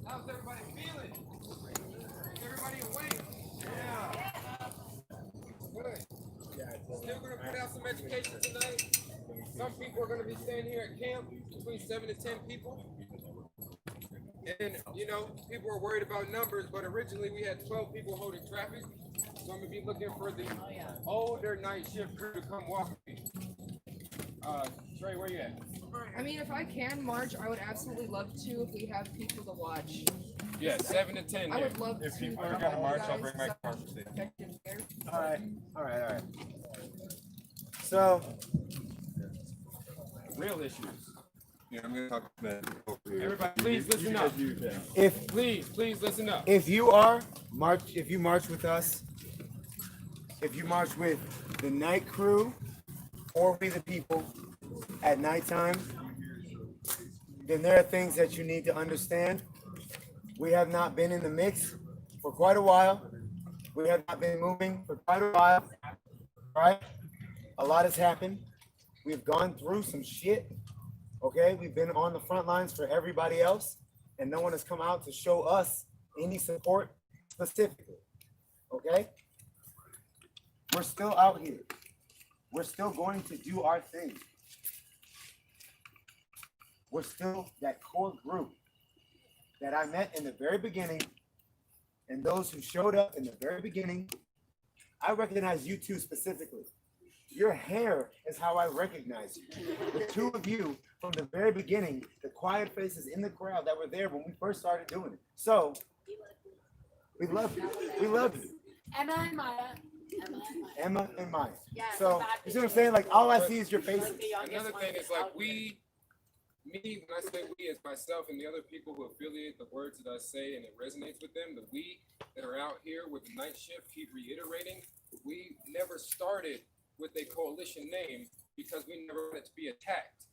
How's everybody feeling? Is everybody awake? Yeah. Good. Still going to put out some education tonight. Some people are going to be staying here at camp, between 7 to 10 people. And, you know, people are worried about numbers, but originally we had 12 people holding traffic. So I'm going to be looking for the older night shift crew to come walk with me. Trey, where you at? I mean, if I can march, I would absolutely love to if we have people to watch. Yeah, 7 to 10. I would love to. If people are gonna march, I'll bring my car for safety. All right. So, Real issues. Yeah, I'm gonna talk to that over here. Everybody, please listen up. if Please listen up. if you march with us, if you march with the night crew or we the people at nighttime, then there are things that you need to understand. We have not been in the mix for quite a while. We have not been moving for quite a while. Right? A lot has happened. We've gone through some shit. Okay, we've been on the front lines for everybody else, and no one has come out to show us any support specifically. Okay, we're still out here. We're still going to do our thing. We're still that core group that I met in the very beginning, and those who showed up in the very beginning. I recognize you two specifically. Your hair is how I recognize you. The two of you from the very beginning, the quiet faces in the crowd that were there when we first started doing it. So, we love you. We love you. Emma and Maya. Emma and Maya. Yeah, So, bad you see what I'm saying? Like, all I see is your She's like faces. the youngest Another one thing that's is like out me, when I say we, as myself and the other people who affiliate the words that I say and it resonates with them, the we that are out here with the night shift keep reiterating, we never started with a coalition name because we never wanted to be attacked.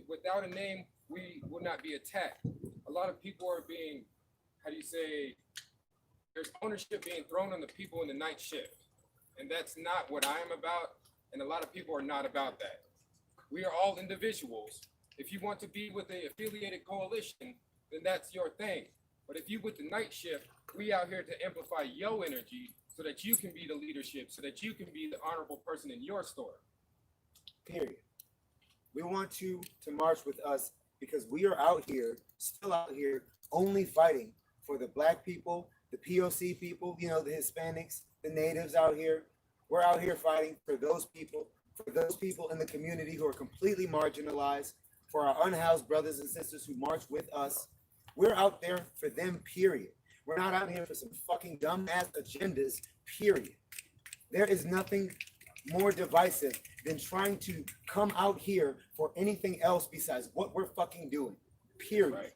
Without a name, we would not be attacked. A lot of people are being, how do you say, there's ownership being thrown on the people in the night shift. And that's not what I am about. And a lot of people are not about that. We are all individuals. If you want to be with a affiliated coalition, then that's your thing. But if you with the night shift, we out here to amplify your energy so that you can be the leadership, so that you can be the honorable person in your store. Period. We want you to march with us because we are out here, still out here, only fighting for the black people, the POC people, you know, the Hispanics, the natives out here. We're out here fighting for those people in the community who are completely marginalized, for our unhoused brothers and sisters who march with us. We're out there for them, period. We're not out here for some fucking dumbass agendas, period. There is nothing more divisive than trying to come out here for anything else besides what we're fucking doing, period. Right.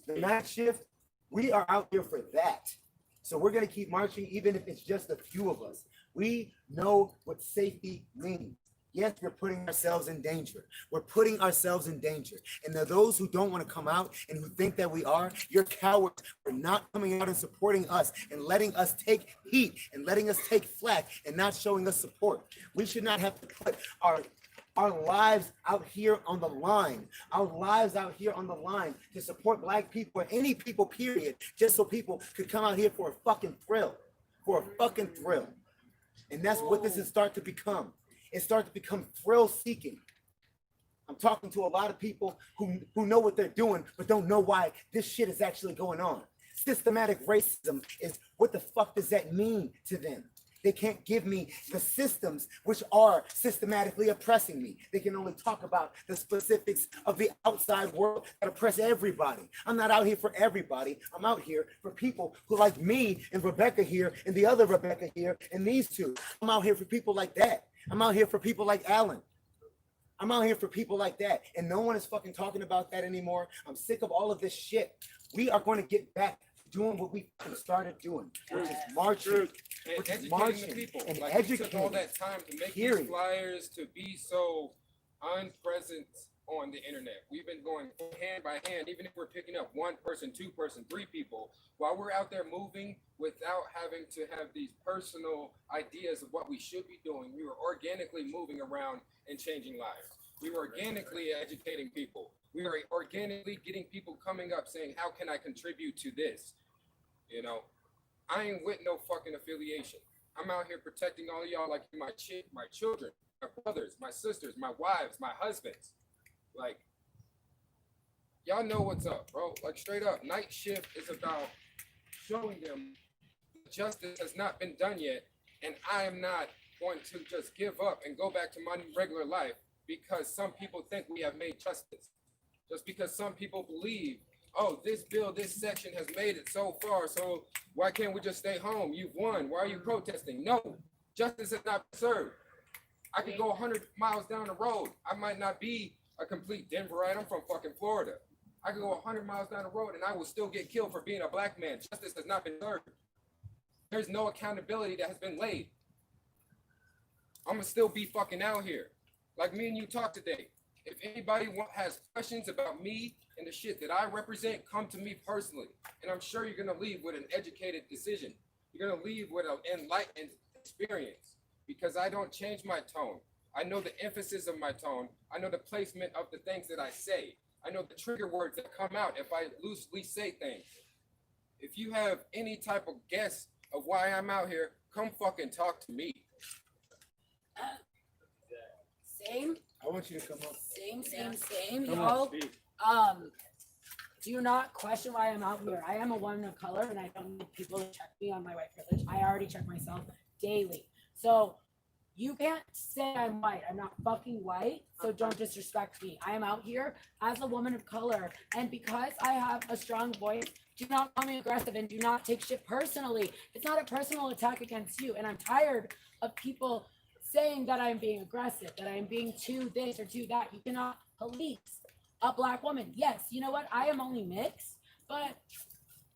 The night shift, we are out here for that. So we're going to keep marching, even if it's just a few of us. We know what safety means. Yes, we're putting ourselves in danger. We're putting ourselves in danger. And there are those who don't want to come out and who think that we are. You're cowards for not coming out and supporting us and letting us take heat and letting us take flack and not showing us support. We should not have to put our lives out here on the line, our lives out here on the line to support black people or any people, period, just so people could come out here for a fucking thrill, And that's what this is start to become. It starts to become thrill seeking. I'm talking to a lot of people who know what they're doing, but don't know why this shit is actually going on. Systematic racism is, what the fuck does that mean to them? They can't give me the systems which are systematically oppressing me. They can only talk about the specifics of the outside world that oppress everybody. I'm not out here for everybody. I'm out here for people who, like me and Rebecca here and the other Rebecca here and these two. I'm out here for people like that. I'm out here for people like Alan. I'm out here for people like that. And no one is fucking talking about that anymore. I'm sick of all of this shit. We are going to get back to doing what we started doing, which is marching, And educating the people. and Like, we took all educating. that time to make Period. these flyers to be so unpresent on the internet. We've been going hand by hand, even if we're picking up one person, two person, three people, while we're out there moving without having to have these personal ideas of what we should be doing. We were organically moving around and changing lives. We were organically educating people. We are organically getting people coming up saying, how can I contribute to this? You know, I ain't with no fucking affiliation. I'm out here protecting all of y'all like my children, my brothers, my sisters, my wives, my husbands. Like, y'all know what's up, bro. Like, straight up, night shift is about showing them justice has not been done yet, and I am not going to just give up and go back to my regular life because some people think we have made justice. Just because some people believe, oh, this bill, this section has made it so far, so why can't we just stay home? You've won. Why are you protesting? No, justice has not been served. I could go 100 miles down the road. I might not be a complete Denverite. I'm from fucking Florida. I could go 100 miles down the road and I will still get killed for being a black man. Justice has not been served. There's no accountability that has been laid. I'm gonna still be fucking out here. Like me and you talk today. If anybody has questions about me and the shit that I represent, come to me personally. And I'm sure you're gonna leave with an educated decision. You're gonna leave with an enlightened experience because I don't change my tone. I know the emphasis of my tone. I know the placement of the things that I say. I know the trigger words that come out if I loosely say things. If you have any type of guess of why I'm out here, come fucking talk to me. Same, I want you to come up. same, Come y'all. Do not question why I'm out here. I am a woman of color and I don't need people to check me on my white privilege. I already check myself daily. So you can't say I'm white. I'm not fucking white. So don't disrespect me. I am out here as a woman of color. And because I have a strong voice, do not call me aggressive and do not take shit personally. It's not a personal attack against you. And I'm tired of people saying that I'm being aggressive, that I'm being too this or too that. You cannot police a black woman. Yes, you know what? I am only mixed, but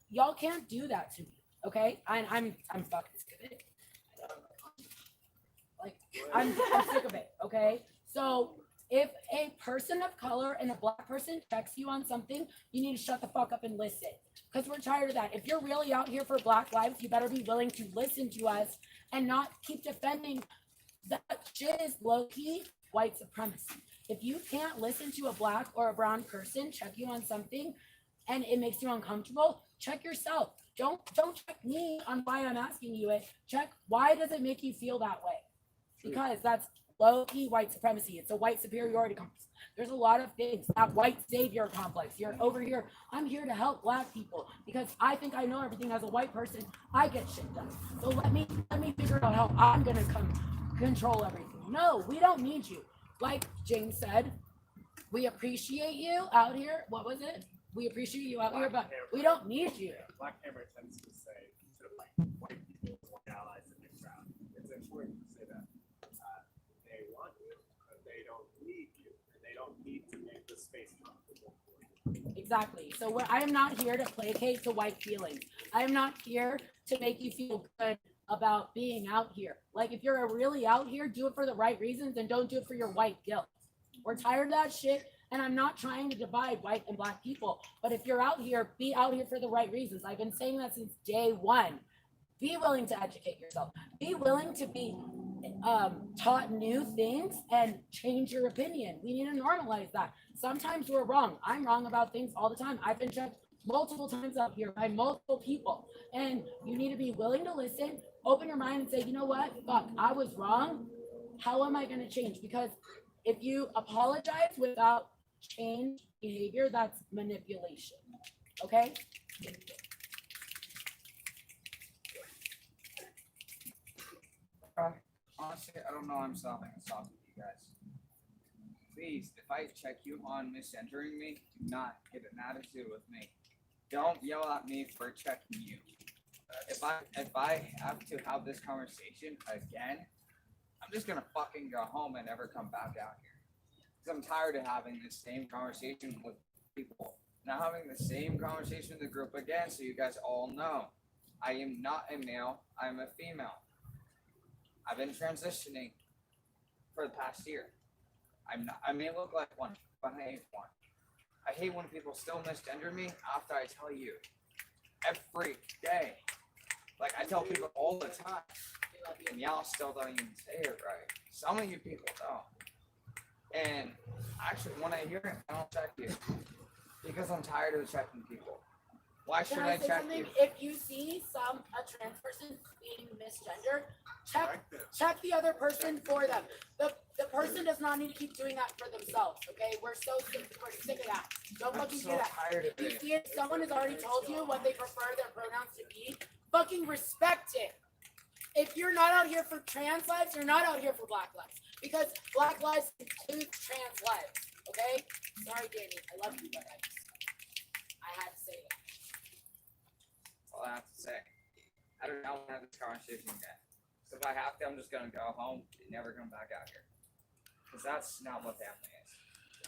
y'all can't do that to me. Okay? I'm fucking sick of it. Like I'm sick of it. Okay? So if a person of color and a black person checks you on something, you need to shut the fuck up and listen. Because we're tired of that. If you're really out here for black lives, you better be willing to listen to us and not keep defending that shit is low-key white supremacy. If you can't listen to a black or a brown person check you on something and it makes you uncomfortable, check yourself. Don't check me on why I'm asking you it. Check why does it make you feel that way? Because that's low-key white supremacy. It's a white superiority complex. There's a lot of things. That white savior complex. You're over here. I'm here to help black people because I think I know everything. As a white person, I get shit done. So let me figure out how I'm gonna control everything. No, we don't need you. Like James said, we appreciate you out here. What was it? We appreciate you out here, but we don't need you. Black Hammer tends to say to like white people as white allies in the crowd. It's important to say that they want you, but they don't need you, and they don't need to make the space comfortable for you. Exactly. So I am not here to placate to white feelings. I am not here to make you feel good about being out here. Like if you're really out here, do it for the right reasons and don't do it for your white guilt. We're tired of that shit. And I'm not trying to divide white and black people, but if you're out here, be out here for the right reasons. I've been saying that since day one. Be willing to educate yourself. Be willing to be taught new things and change your opinion. We need to normalize that. Sometimes we're wrong. I'm wrong about things all the time. I've been checked multiple times out here by multiple people. And you need to be willing to listen, open your mind and say, you know what? Fuck, I was wrong. How am I going to change? Because if you apologize without change behavior, that's manipulation. Okay? Honestly, I don't know I'm stopping to talk with you guys. Please, if I check you on misentering me, do not get an attitude with me. Don't yell at me for checking you. If I have to have this conversation again, I'm just gonna fucking go home and never come back out here. Because I'm tired of having the same conversation with people. Now having the same conversation with the group again, so you guys all know. I am not a male, I'm a female. I've been transitioning for the past year. I may look like one, but I ain't one. I hate when people still misgender me after I tell you. Every day. Like I tell people all the time. And y'all still don't even say it right. Some of you people don't. And actually, when I hear it, I don't check you because I'm tired of checking people. Why should Can I say check something? you? If you see a trans person being misgendered, check the other person for them. The person does not need to keep doing that for themselves. Okay, we're sick of that. Don't I'm fucking so do that. tired of You it. see it? Someone has already told you what they prefer their pronouns to be. Fucking respect it. If you're not out here for trans lives, you're not out here for black lives. Because black lives include trans lives. Okay? Sorry, Danny. I love you, but I had to say that. That's all I have to say. I don't want to have this conversation again. So if I have to, I'm just gonna go home and never come back out here. Because that's not what family is.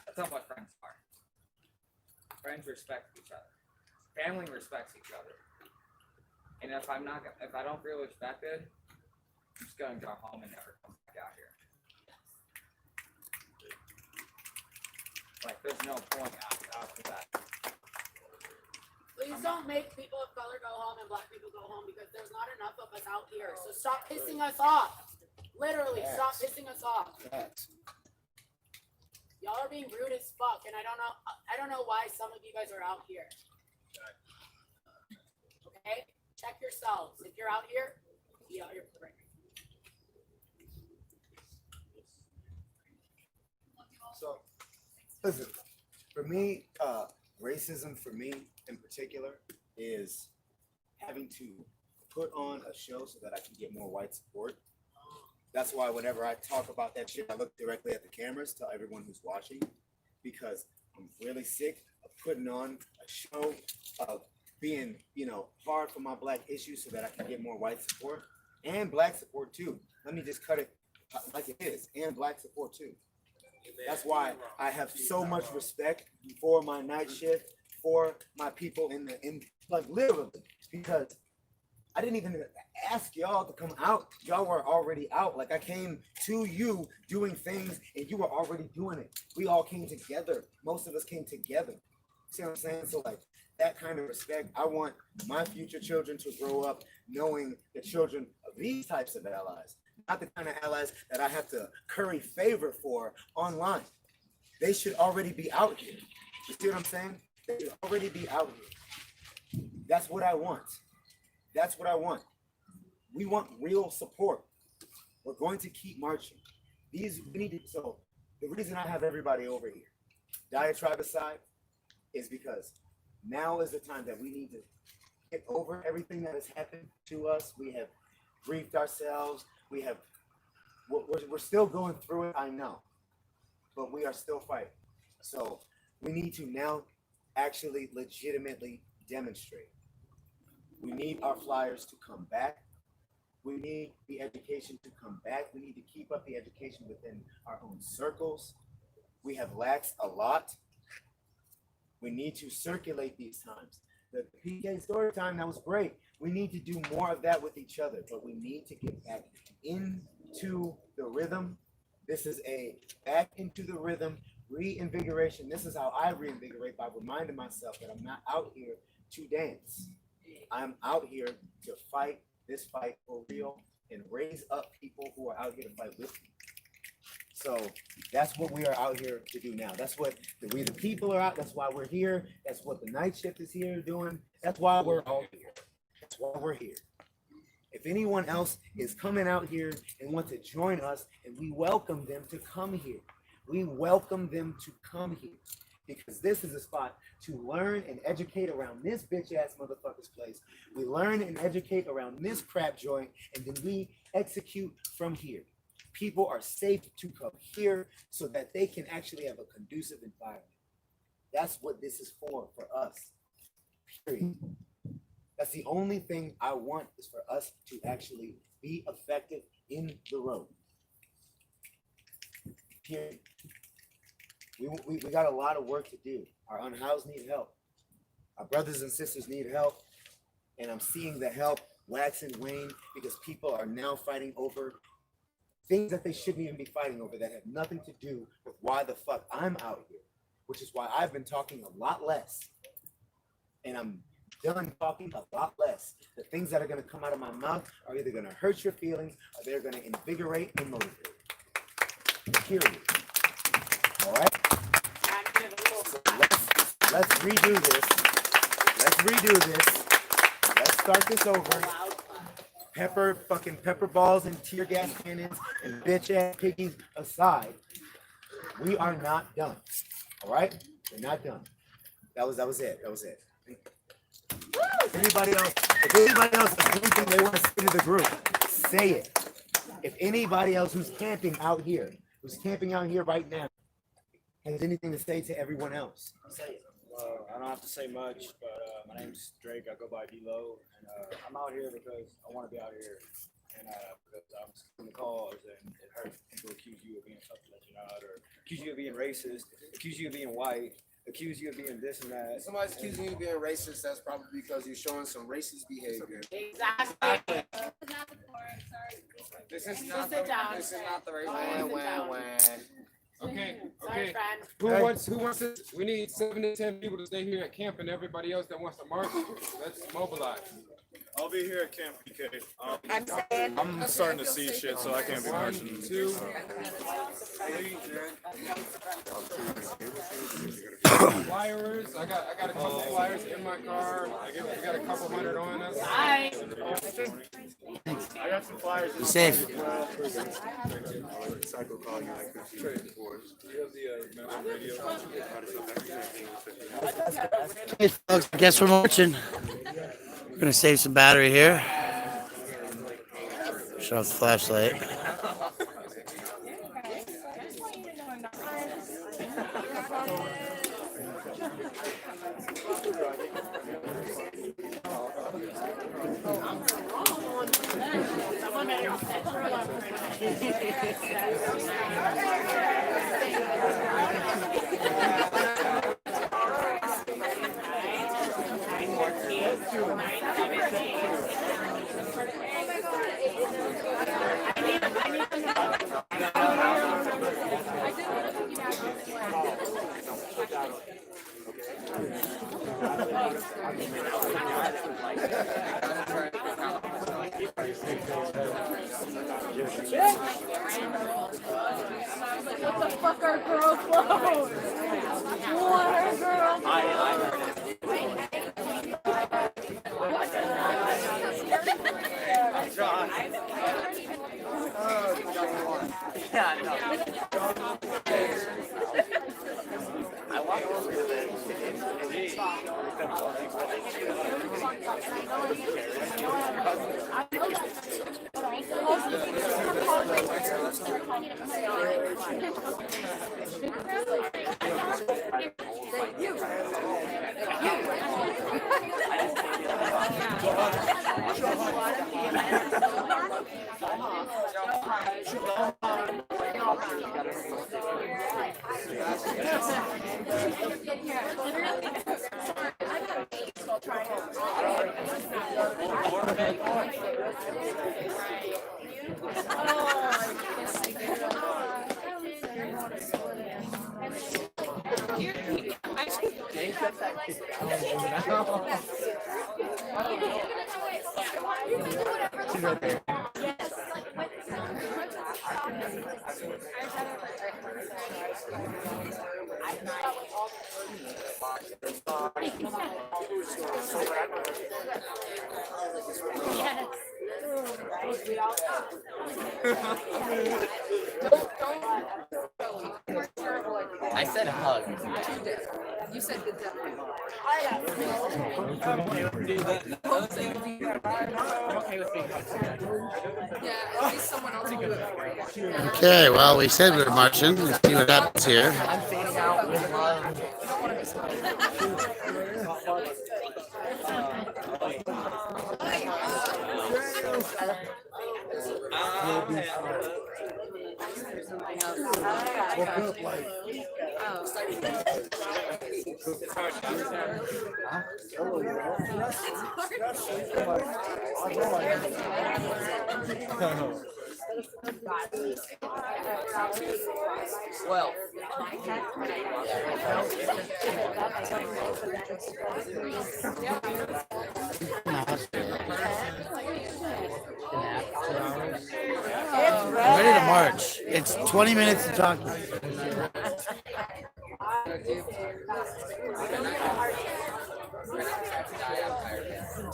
That's not what friends are. Friends respect each other. Family respects each other. And if I don't feel respected, I'm just gonna go home and never come back out here. Like, there's no point after that. Please don't make people of color go home and black people go home because there's not enough of us out here. So stop pissing us off. Literally, stop pissing us off. Y'all are being rude as fuck, and I don't know why some of you guys are out here. Okay? Check yourselves. If you're out here, be out here for the right reason. So, listen, for me, racism for me in particular is having to put on a show so that I can get more white support. That's why whenever I talk about that shit, I look directly at the cameras to everyone who's watching, because I'm really sick of putting on a show of being, hard for my black issues so that I can get more white support and black support too. Let me just cut it like it is, and black support too. That's why I have so much respect for my night shift, for my people like literally, because I didn't even ask y'all to come out. Y'all were already out. Like I came to you doing things and you were already doing it. We all came together. Most of us came together. See what I'm saying? So like that kind of respect, I want my future children to grow up knowing the children of these types of allies. Not the kind of allies that I have to curry favor for online. They should already be out here. You see what I'm saying? They should already be out here. That's what I want. That's what I want. We want real support. We're going to keep marching. So the reason I have everybody over here, diatribe aside, is because now is the time that we need to get over everything that has happened to us. We have grieved ourselves. We're still going through it, I know, but we are still fighting. So we need to now actually legitimately demonstrate. We need our flyers to come back. We need the education to come back. We need to keep up the education within our own circles. We have laxed a lot. We need to circulate these times. The PK story time, that was great. We need to do more of that with each other, but we need to get back into the rhythm. This is a back into the rhythm, reinvigoration. This is how I reinvigorate, by reminding myself that I'm not out here to dance. I'm out here to fight this fight for real and raise up people who are out here to fight with me. So that's what we are out here to do now. That's what we the people are out. That's why we're here. That's what the night shift is here doing. That's why we're all here. That's why we're here. If anyone else is coming out here and want to join us, and we welcome them to come here. We welcome them to come here because this is a spot to learn and educate around this bitch ass motherfucker's place. We learn and educate around this crap joint, and then we execute from here. People are safe to come here so that they can actually have a conducive environment. That's what this is for us. Period. That's the only thing I want, is for us to actually be effective in the road. Period. We got a lot of work to do. Our unhoused need help. Our brothers and sisters need help. And I'm seeing the help wax and wane because people are now fighting over things that they shouldn't even be fighting over, that have nothing to do with why the fuck I'm out here, which is why I've been talking a lot less. And I'm done talking a lot less. The things that are going to come out of my mouth are either going to hurt your feelings or they're going to invigorate and motivate. Period. Let's redo this. Let's redo this. Let's start this over. Pepper balls and tear gas cannons and bitch ass piggies aside, we are not done. All right, we're not done. That was it. If anybody else has anything they want to say to the group, say it. If anybody else who's camping out here right now, has anything to say to everyone else, say it. Well, I don't have to say much, but my name's Drake. I go by D-Lo, and I'm out here because I want to be out here, and because I'm in the cause, and it hurts people accuse you of being something that you're not, or accuse you of being racist, accuse you of being white, accuse you of being this and that. If somebody's accusing you of being racist, that's probably because you're showing some racist behavior. Exactly. This is not the right Wah. Okay. Sorry, friend. Who wants to? We need 7 to 10 people to stay here at camp, and everybody else that wants to march, let's mobilize. I'll be here at Camp PK. I'm saying. I'm starting to see shit, so I can't be marching. 2, 3. Flyers. I got a couple flyers in my car. We got a couple hundred on us. Bye. I got some flyers. Be safe. Hey folks, I guess we're marching. We're gonna save some battery here. Shut off the flashlight. What the fuck are girl clothes? What are girl I said hug. You said good job. Yeah, at least someone else will do it for you. Okay, well, we said we were marching. Let's see what happens here. I'm fading out with love. I don't want to miss one. Well, I'm ready to march. It's 20 minutes to talk.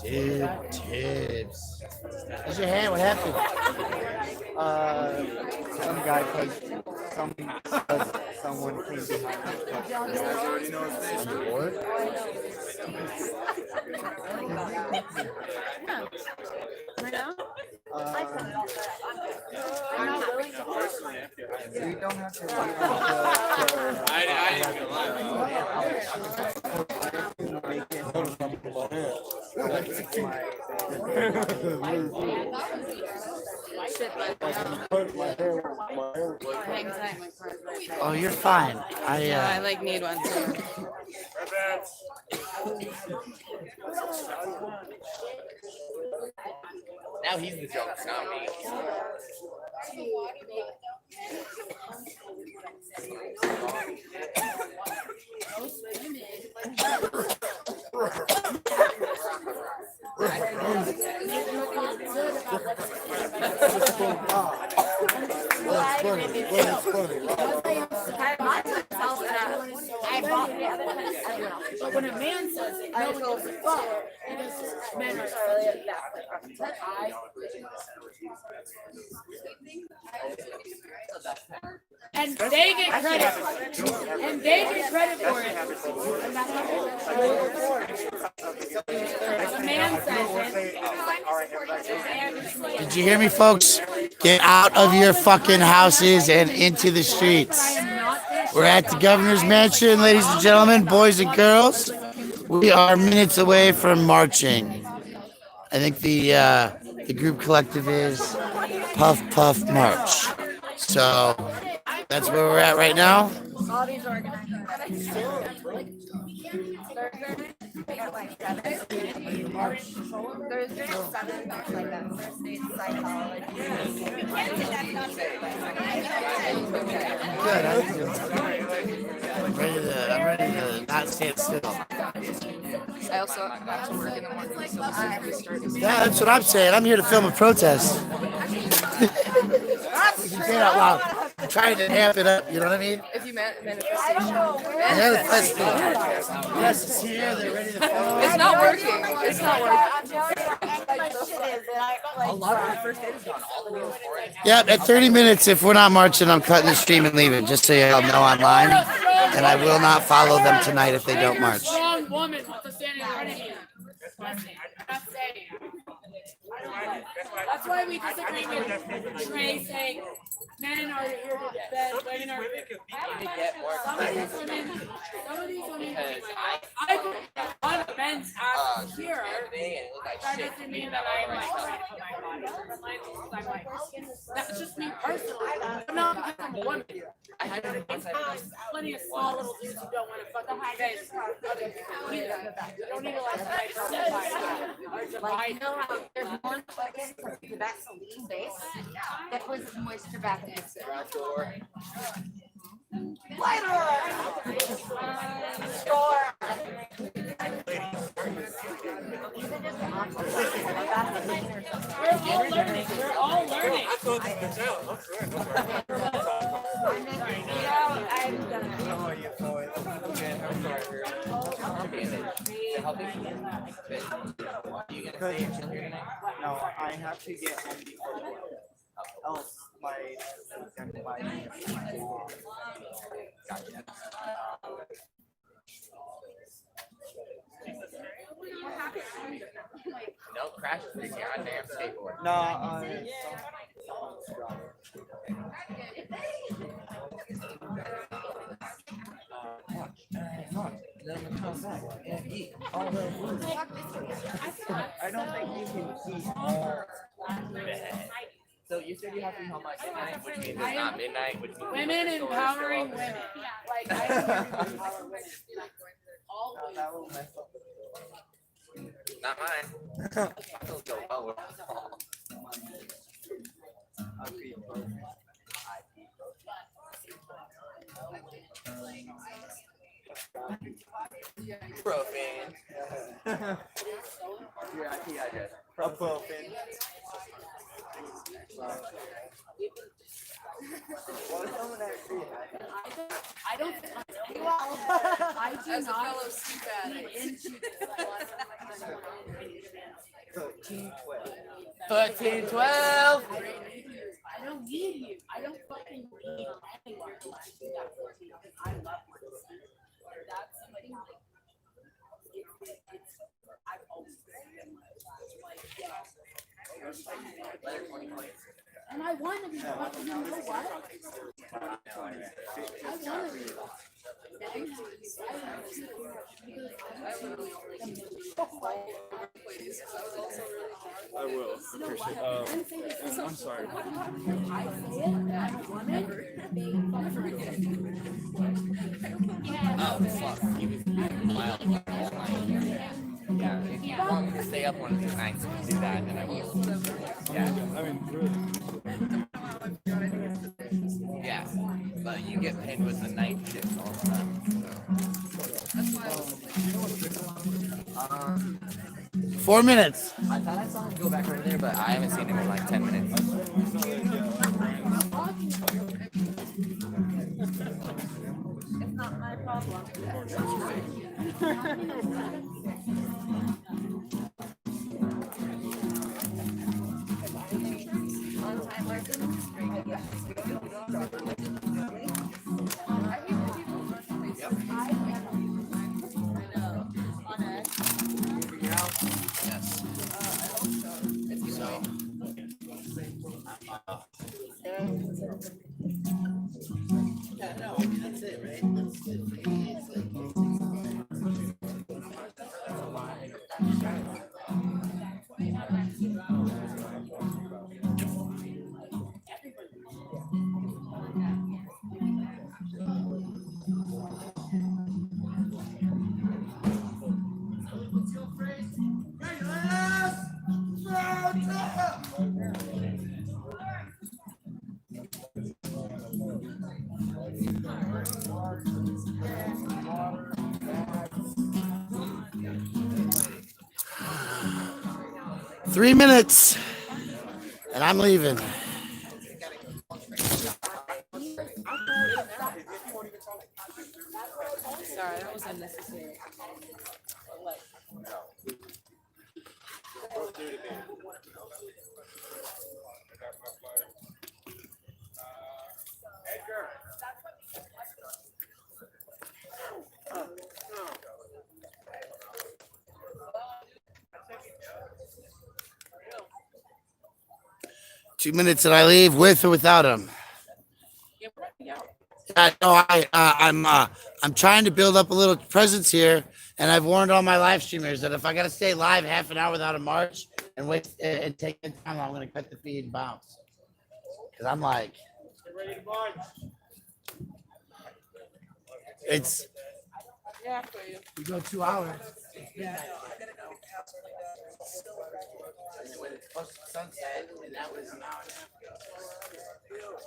Dude, tits. What's your hand? What happened? Some guy pushed someone came behind me. What? We don't have to wait Oh, you're fine. I like need one too. Now he's the joke, not me. But when a man says it, no one goes fuck. Because men are and they get credit for it. And they get credit for it. And that's what a man says it. Did you hear me, folks? Get out of your fucking houses and into the streets. We're at the governor's mansion, ladies and gentlemen, boys and girls. We are minutes away from marching. I think the group collective is Puff Puff March. So that's where we're at right now. All these organized. Thursday, 7, like that first aid psychology. Good. I'm ready to not stand still. I also have to work in the morning, so as we start this. Yeah, that's what I'm saying. I'm here to film a protest. You say it out loud. I'm trying to amp it up, you know what I mean? If you manifestation. Manifesting. Yes, it's here. They're ready to film. It's not working. It's not working. A lot of the first aid is gone. All the new foreign. Yep, at 30 minutes, if we're not marching, I'm cutting the stream and leaving, just so y'all know online. And I will not follow them tonight if they don't march. Strong woman with standing in front of you. That's why we disagree with Trey saying men are here to defend, women are here to some of these women, I put on a men's ass here. That doesn't mean that I'm like, that's just me personally. I'm not because I'm a woman. I have plenty of small little dudes who don't want to fuck my face. You don't need to let that. Like, you know how there's one fucking Vaseline base that was moisture back in. We're all learning. No, I have to get home before work. Else my gonna buy me No, crash with your goddamn skateboard. No, I don't think you can eat all. So you said you have to be home at midnight, which means it's not midnight, which means Women empowering women. Like, I am here to empower women. Always. That will mess up. not mine. Let's go forward. Profane. Your IP address. Profane. I don't. I do As a not fellow sleep addict. into this. 13, 12. I don't need you. I don't fucking need anyone unless you got 14. I love my son. That's somebody like, it's, I've always been like, yeah. And I want to be fucking, you know what? I want to be I will. Appreciate it. I'm sorry. I say it, and I'm a woman. Oh, fuck. He was wild all night. Yeah, if you want me to stay up one of these nights and do that, then I will. Yeah. I mean, really. Yeah. But you get paid with the night shifts all the time. So. 4 minutes. I thought I saw him go back over there, but I haven't seen him in like 10 minutes. It's not my problem. On-time license. That's it, right? That's it. It's Three minutes, and I'm leaving. Sorry, that was unnecessary. Edgar. 2 minutes and I leave with or without him. No, I'm trying to build up a little presence here, and I've warned all my live streamers that if I gotta stay live half an hour without a march and wait and take the time, I'm gonna cut the feed and bounce. Cause I'm like, Get ready to march. it's Yeah, for you. we go 2 hours. When it's close to sunset, and that was an hour and a half ago.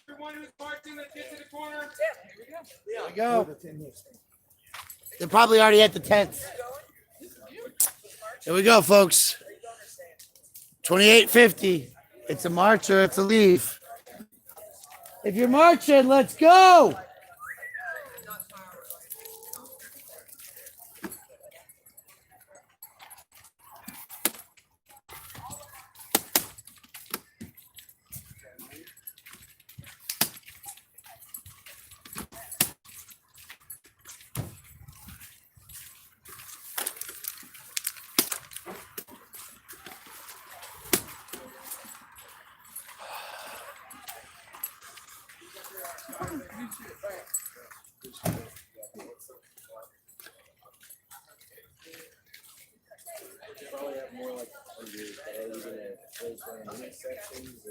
Everyone who's marching, let's get to the corner. There we go. They're probably already at the tents. Here we go, folks. 28:50. It's a march or it's a leave. If you're marching, let's go. Probably have more like under. Are you gonna close down any sections or?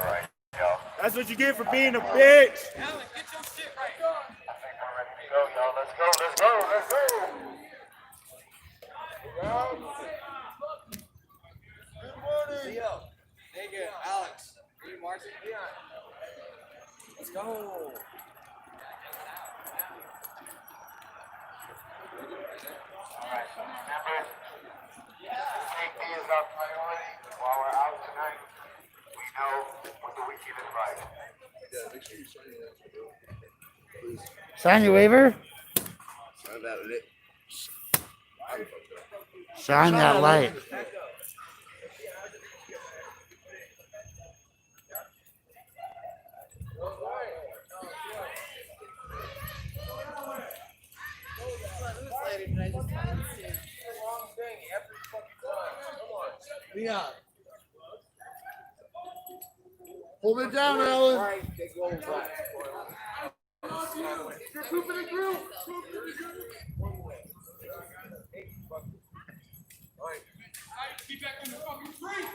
That's what you get for being a bitch. Alan, get your shit right. Let's go, let's go, let's go. Good morning. Leo, nigga, Alex, are you marching? Let's go. Alright, remember, safety is our priority. While we're out tonight, we know what the weekend is like. Yeah, make sure you sign that, bro. Please. Sign your waiver. Sign that lit. Shine that light. Leon. Hold it down, Alan. Get back on the fucking tree.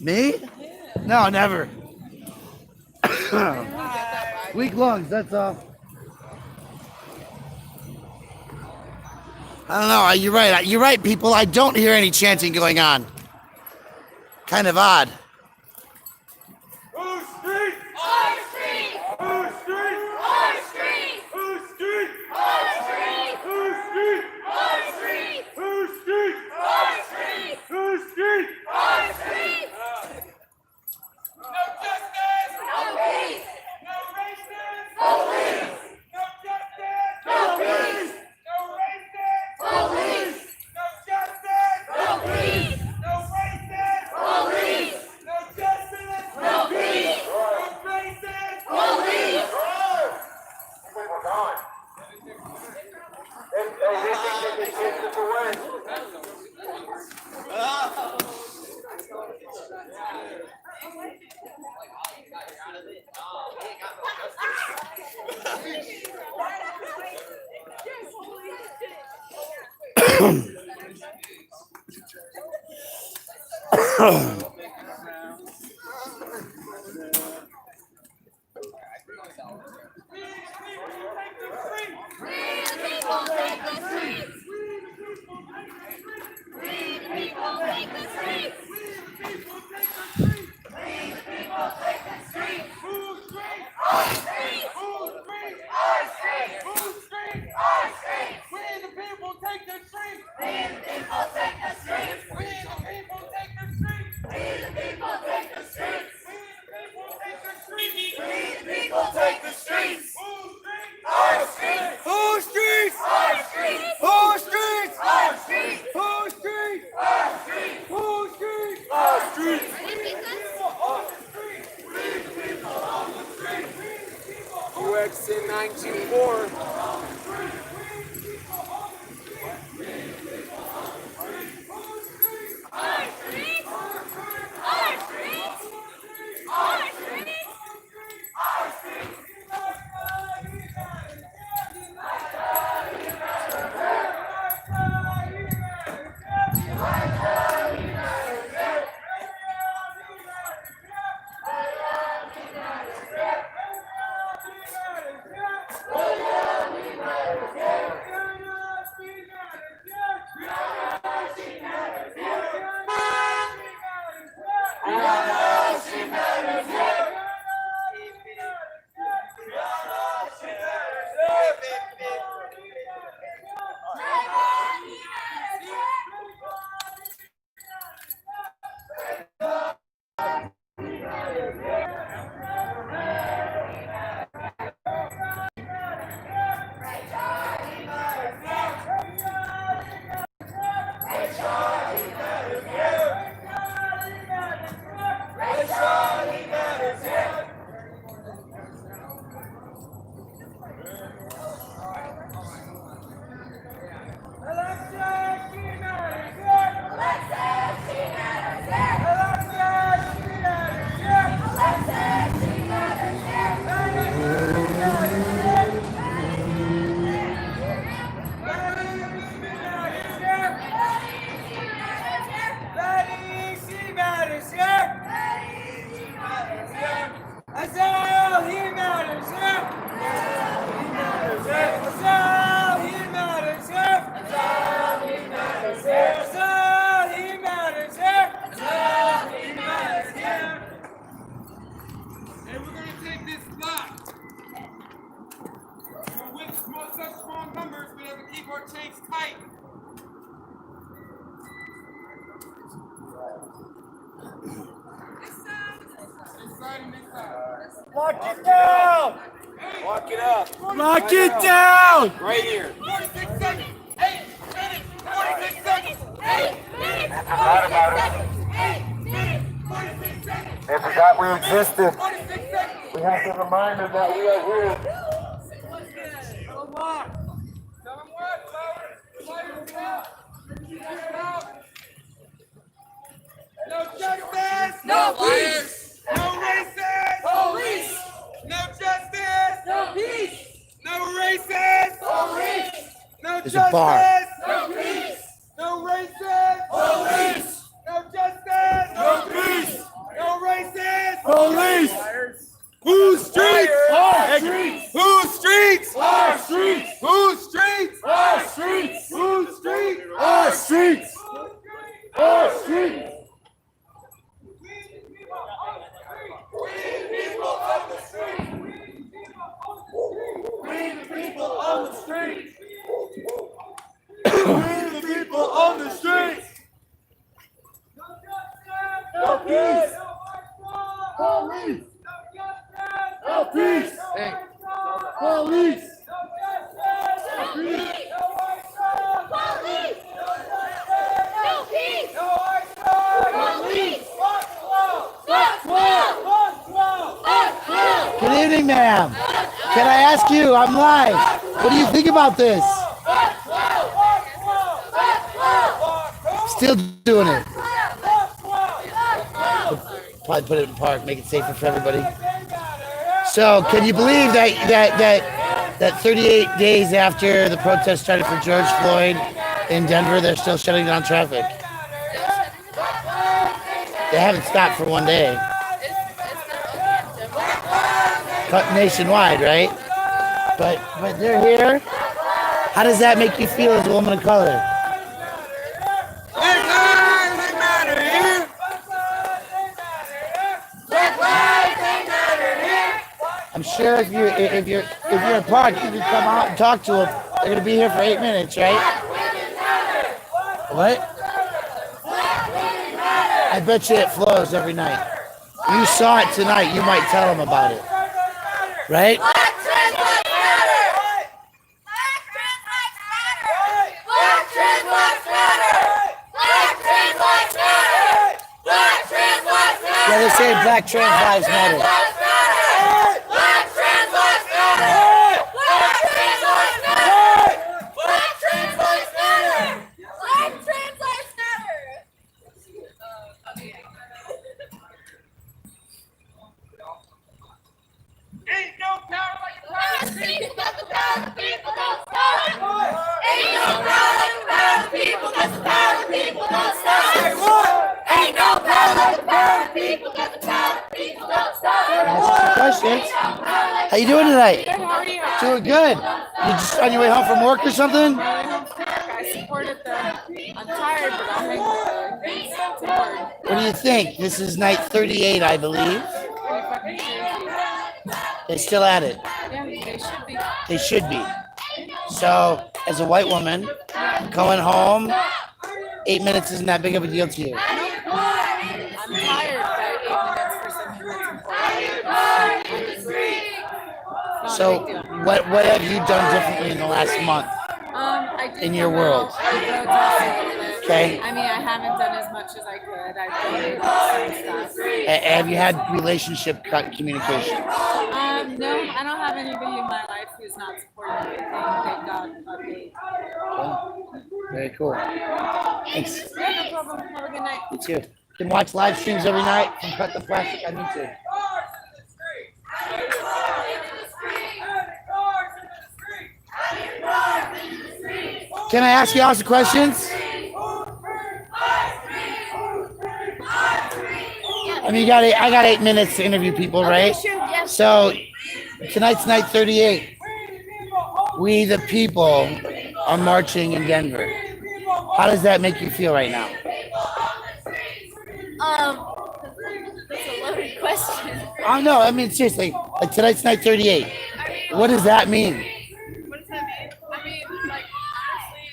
Me? No, never. Weak lungs, that's all. I don't know. You're right. You're right, people. I don't hear any chanting going on. Kind of odd. Who's street? Our street! Who's street? Our street! Who's street? Our street! Who's street? Our street! Who's street? Our street! Who's street? Our street! No justice! No peace! No racism! No peace! No justice! No peace! No racism! Police! No justice! No peace! No racism! Police! No justice! No peace! No racism! Police! We're gone. They think they can take us away. UXN 924. And we're gonna take this block. With such strong numbers, we have to keep our chains tight. Inside and inside. Lock it down! Lock it up. Lock it down! Right here. 46 seconds. 8 minutes. 46 seconds. 8 minutes. They forgot about us. 8 minutes. 46 seconds. They forgot we existed. 46 seconds. We have to remind them that we are here. Tell them what? Players out. No justice. No peace. No racist. Police. No justice. No peace. No racist. Police. No There's a bar. justice. No peace. No racist. Police. No justice. No peace. No racist. Police. Whose streets? Our streets. Whose streets? Our streets. Whose streets? Our streets. Whose streets? Our streets. Our streets. We the people of the street. We the people on the street. We the people on the street. No peace. Police. No peace. Police. Good evening, ma'am. Can I ask you? I'm live. What do you think about this? Still doing it. Probably put it in park, make it safer for everybody. So, can you believe that 38 days after the protest started for George Floyd in Denver, they're still shutting down traffic? They haven't stopped for one day. Cut nationwide, right? But they're here. How does that make you feel as a woman of color? I'm sure if you're in park, you can come out and talk to them. They're gonna be here for 8 minutes, right? What? I bet you it flows every night. You saw it tonight. You might tell them about it, right? Yeah, they're saying Black trans lives matter. Ain't no power like the power of the people, got the power of the people, don't stop. Ain't no power like the power of the people, got the power of the people, don't stop. Ain't no power like the power of the people, got the power of the people, don't stop. Questions? How you doing tonight? Doing good. You just on your way home from work or something? I supported them. I'm tired, but I'm making support. What do you think? This is night 38, I believe. They're still at it. Yeah, they should be. They should be. So, as a white woman, going home, 8 minutes isn't that big of a deal to you. I'm tired, but 8 minutes for something that's important. So, what have you done differently in the last month I did in your come world? out and protest a little bit. Okay. I mean, I haven't done as much as I could. I've donated some stuff. Have you had relationship communication? No, I don't have anybody in my life who's not supporting anything. Thank God. Okay. Very cool. Thanks. Yeah, no problem. Have a good night. You too. Can watch live streams every night from Cut the Plastic on YouTube. Can I ask you all some questions? I mean, I got 8 minutes to interview people, right? So tonight's night 38. We the people are marching in Denver. How does that make you feel right now? That's a loaded question. Oh no, I mean seriously. Like tonight's night 38. What does that mean? What does that mean? I mean, like, honestly,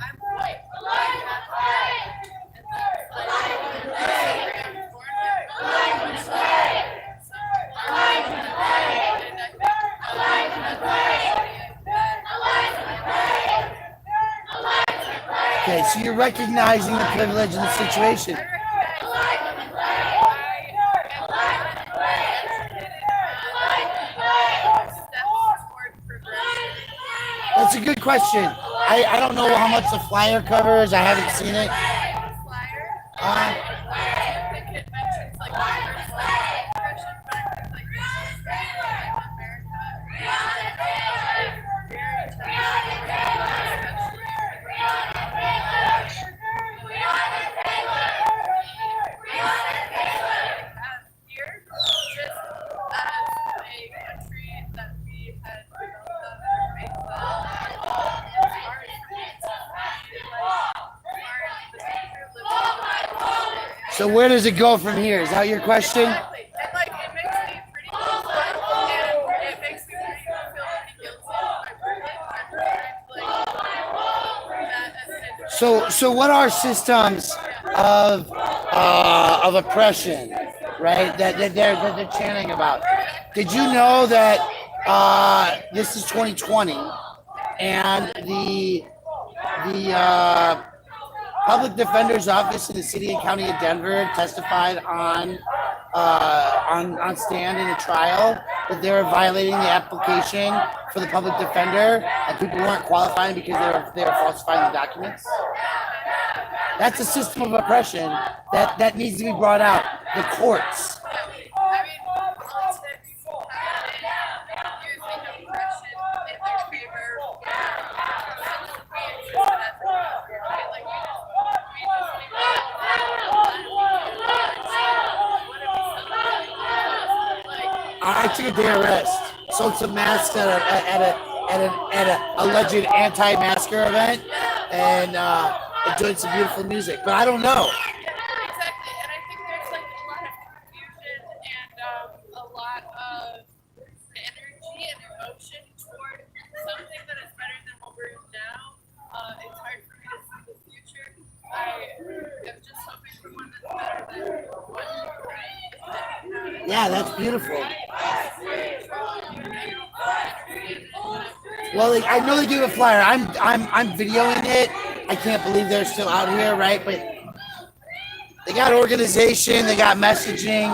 I'm like, Okay, so you're recognizing the privilege in the situation. That's a good question. I don't know how much the flyer covers. I haven't seen it. So where does it go from here? Is that your question? So what are systems of oppression, right? That they're chanting about. Did you know that this is 2020 and the Public Defender's Office in the City and County of Denver testified on stand in a trial that they were violating the application for the public defender and people weren't qualifying because they were falsifying the documents? That's a system of oppression that needs to be brought out. The courts. I took a day of rest, sold some masks at an alleged anti-masker event, and enjoyed some beautiful music. But I don't know. Exactly, and I think there's like a lot of confusion and a lot of energy and emotion toward something that is better than what we're in now. It's hard for me to see the future. I am just hoping for one that's better than what we're in. Yeah, that's beautiful. Well, like, I know they do a flyer. I'm videoing it. I can't believe they're still out here, right? But they got organization, they got messaging.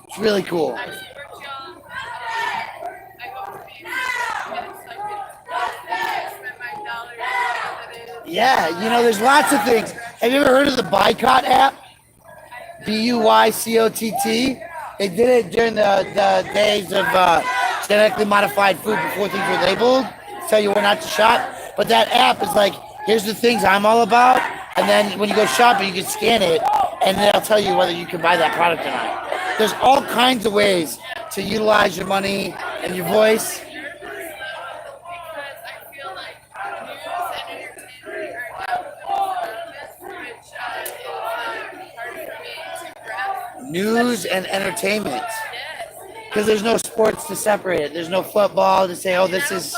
It's really cool. Yeah, you know, there's lots of things. Have you ever heard of the Boycott app? BUYCOTT. They did it during the days of genetically modified food before things were labeled. Tell you where not to shop. But that app is like, here's the things I'm all about. And then when you go shopping, you can scan it. And then I'll tell you whether you can buy that product or not. There's all kinds of ways to utilize your money and your voice. News and entertainment. Because there's no sports to separate it. There's no football to say, oh, this is...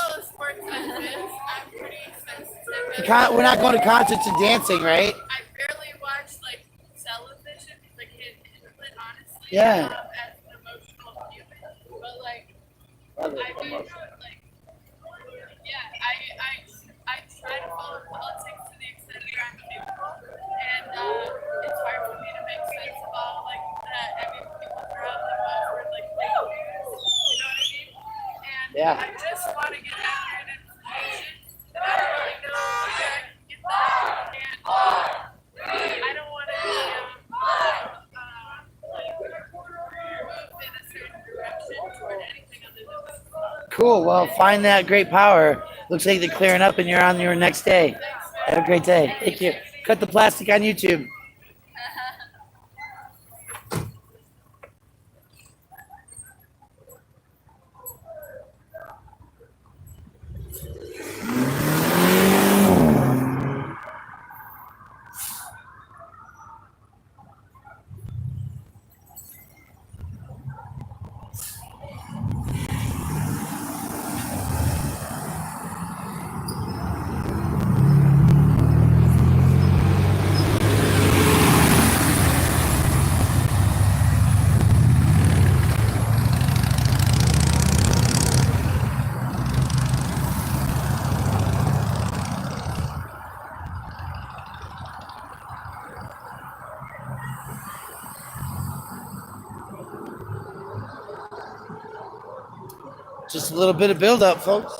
We're not going to concerts and dancing, right? I barely watch like television, like honestly. Yeah. As an emotional human, but like I try to follow politics to the extent that I'm able, and it's hard for me to make sense of all like that. I mean, people throughout the world like fake news, you know what I mean? And Yeah. I just want to get accurate information, and I don't really know where I can get that. And I don't want to be moved in a certain direction toward anything other than Cool. Well, find that great power. Looks like they're clearing up and you're on your next day. Have a great day. Thank you. Cut the plastic on YouTube. Just a little bit of build up, folks.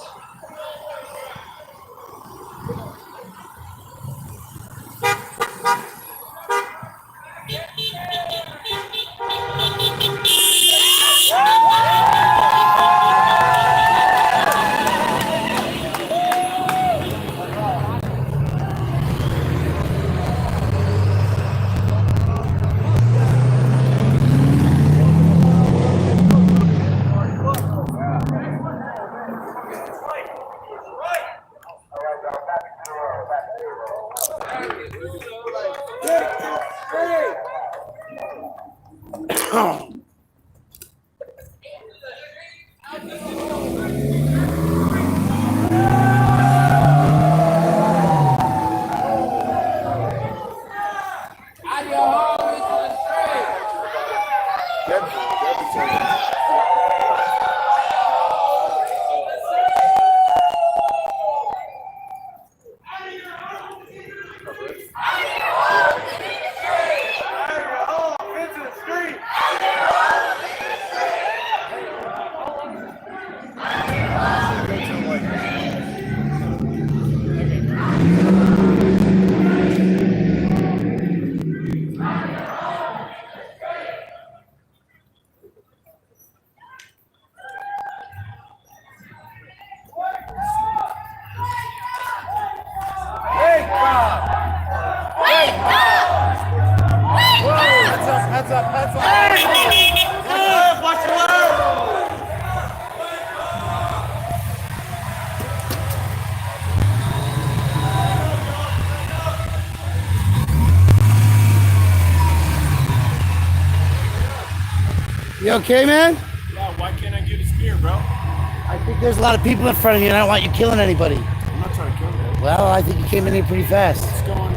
You okay, man? Yeah, why can't I get a spear, bro? I think there's a lot of people in front of you, and I don't want you killing anybody. I'm not trying to kill them. Well, I think you came in here pretty fast. What's going on?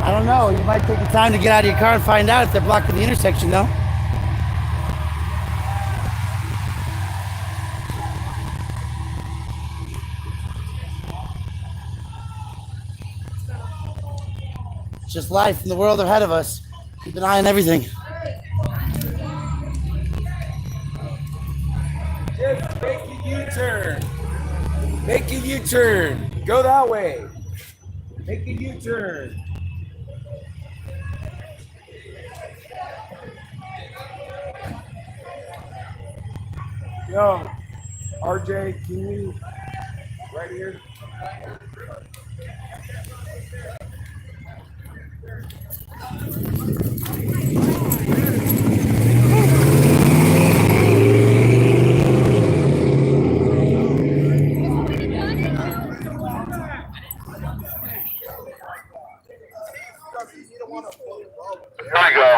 I don't know. You might take the time to get out of your car and find out if they're blocking the intersection, though. It's just life in the world ahead of us. Keep an eye on everything. Just make a U-turn. Make a U-turn. Go that way. Make a U-turn. Yo, RJ, can you right here? Here we go.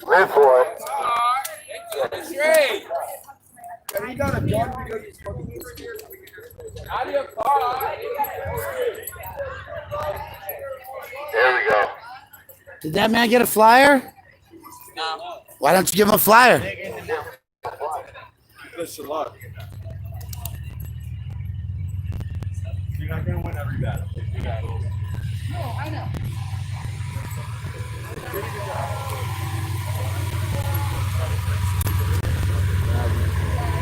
Live for it. Have you done a gun because he's fucking out of your car? There we go. Did that man get a flyer? No. Why don't you give him a flyer? That's a lot. You're not gonna win every battle. Every battle. No, I know.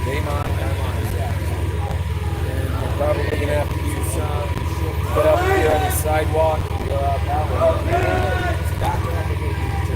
Game on, time on is that. And we're probably gonna have to do some, get up here on the sidewalk and go out that way. It's not gonna have to get used to.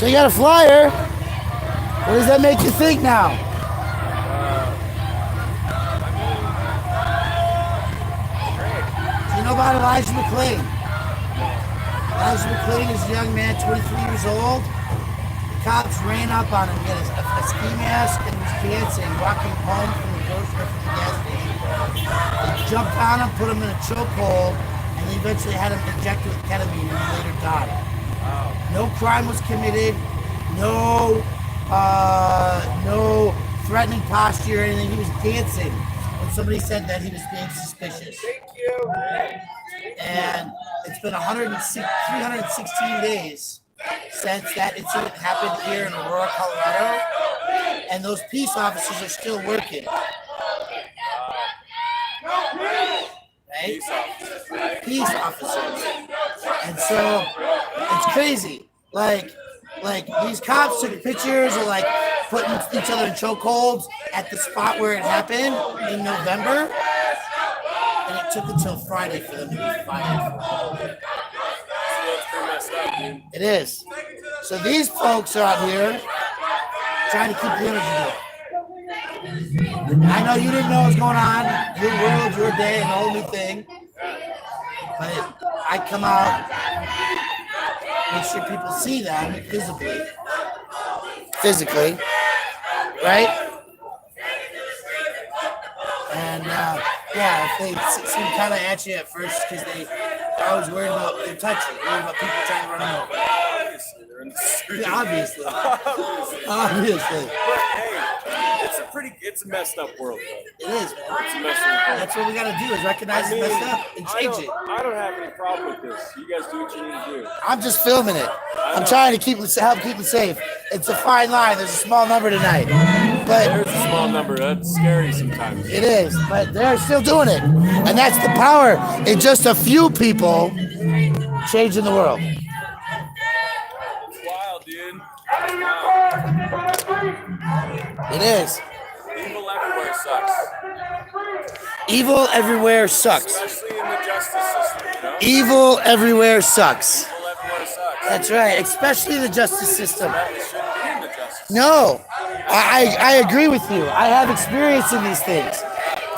So you got a flyer. What does that make you think now? Do you know about Elijah McClain? Elijah McClain is a young man, 23 years old. The cops ran up on him, he had a ski mask and was dancing, walking home from the grocery from the gas station. They jumped on him, put him in a chokehold, and they eventually had him injected with ketamine and he later died. No crime was committed, no threatening posture or anything. He was dancing when somebody said that he was being suspicious. Thank you. And it's been 316 days since that incident happened here in Aurora, Colorado, and those peace officers are still working. Right? Peace officers. And so it's crazy. Like these cops took pictures of like putting each other in chokeholds at the spot where it happened in November. And it took until Friday for them to be fired. It is. So these folks are out here trying to keep the energy going. I know you didn't know what was going on. Your world, your day, and the whole new thing. But I come out, make sure people see that physically, right? And if they seem kind of at you at first because they're always worried about their touching, worried about people trying to run them over. Yeah, obviously. Obviously. But hey, it's a messed up world, though. It is, man. It's a messed up world. That's what we gotta do is recognize it's messed up and change it. I don't have any problem with this. You guys do what you need to do. I'm just filming it. I'm trying to help keep it safe. It's a fine line. There's a small number tonight. But there's a small number. That's scary sometimes. It is, but they're still doing it. And that's the power in just a few people changing the world. It's wild, dude. It is. Evil everywhere sucks. Evil everywhere sucks. Especially in the justice system, you know? Evil everywhere sucks. Evil everywhere sucks. That's right, especially the justice system. It shouldn't be in the justice system. No, I agree with you. I have experience in these things.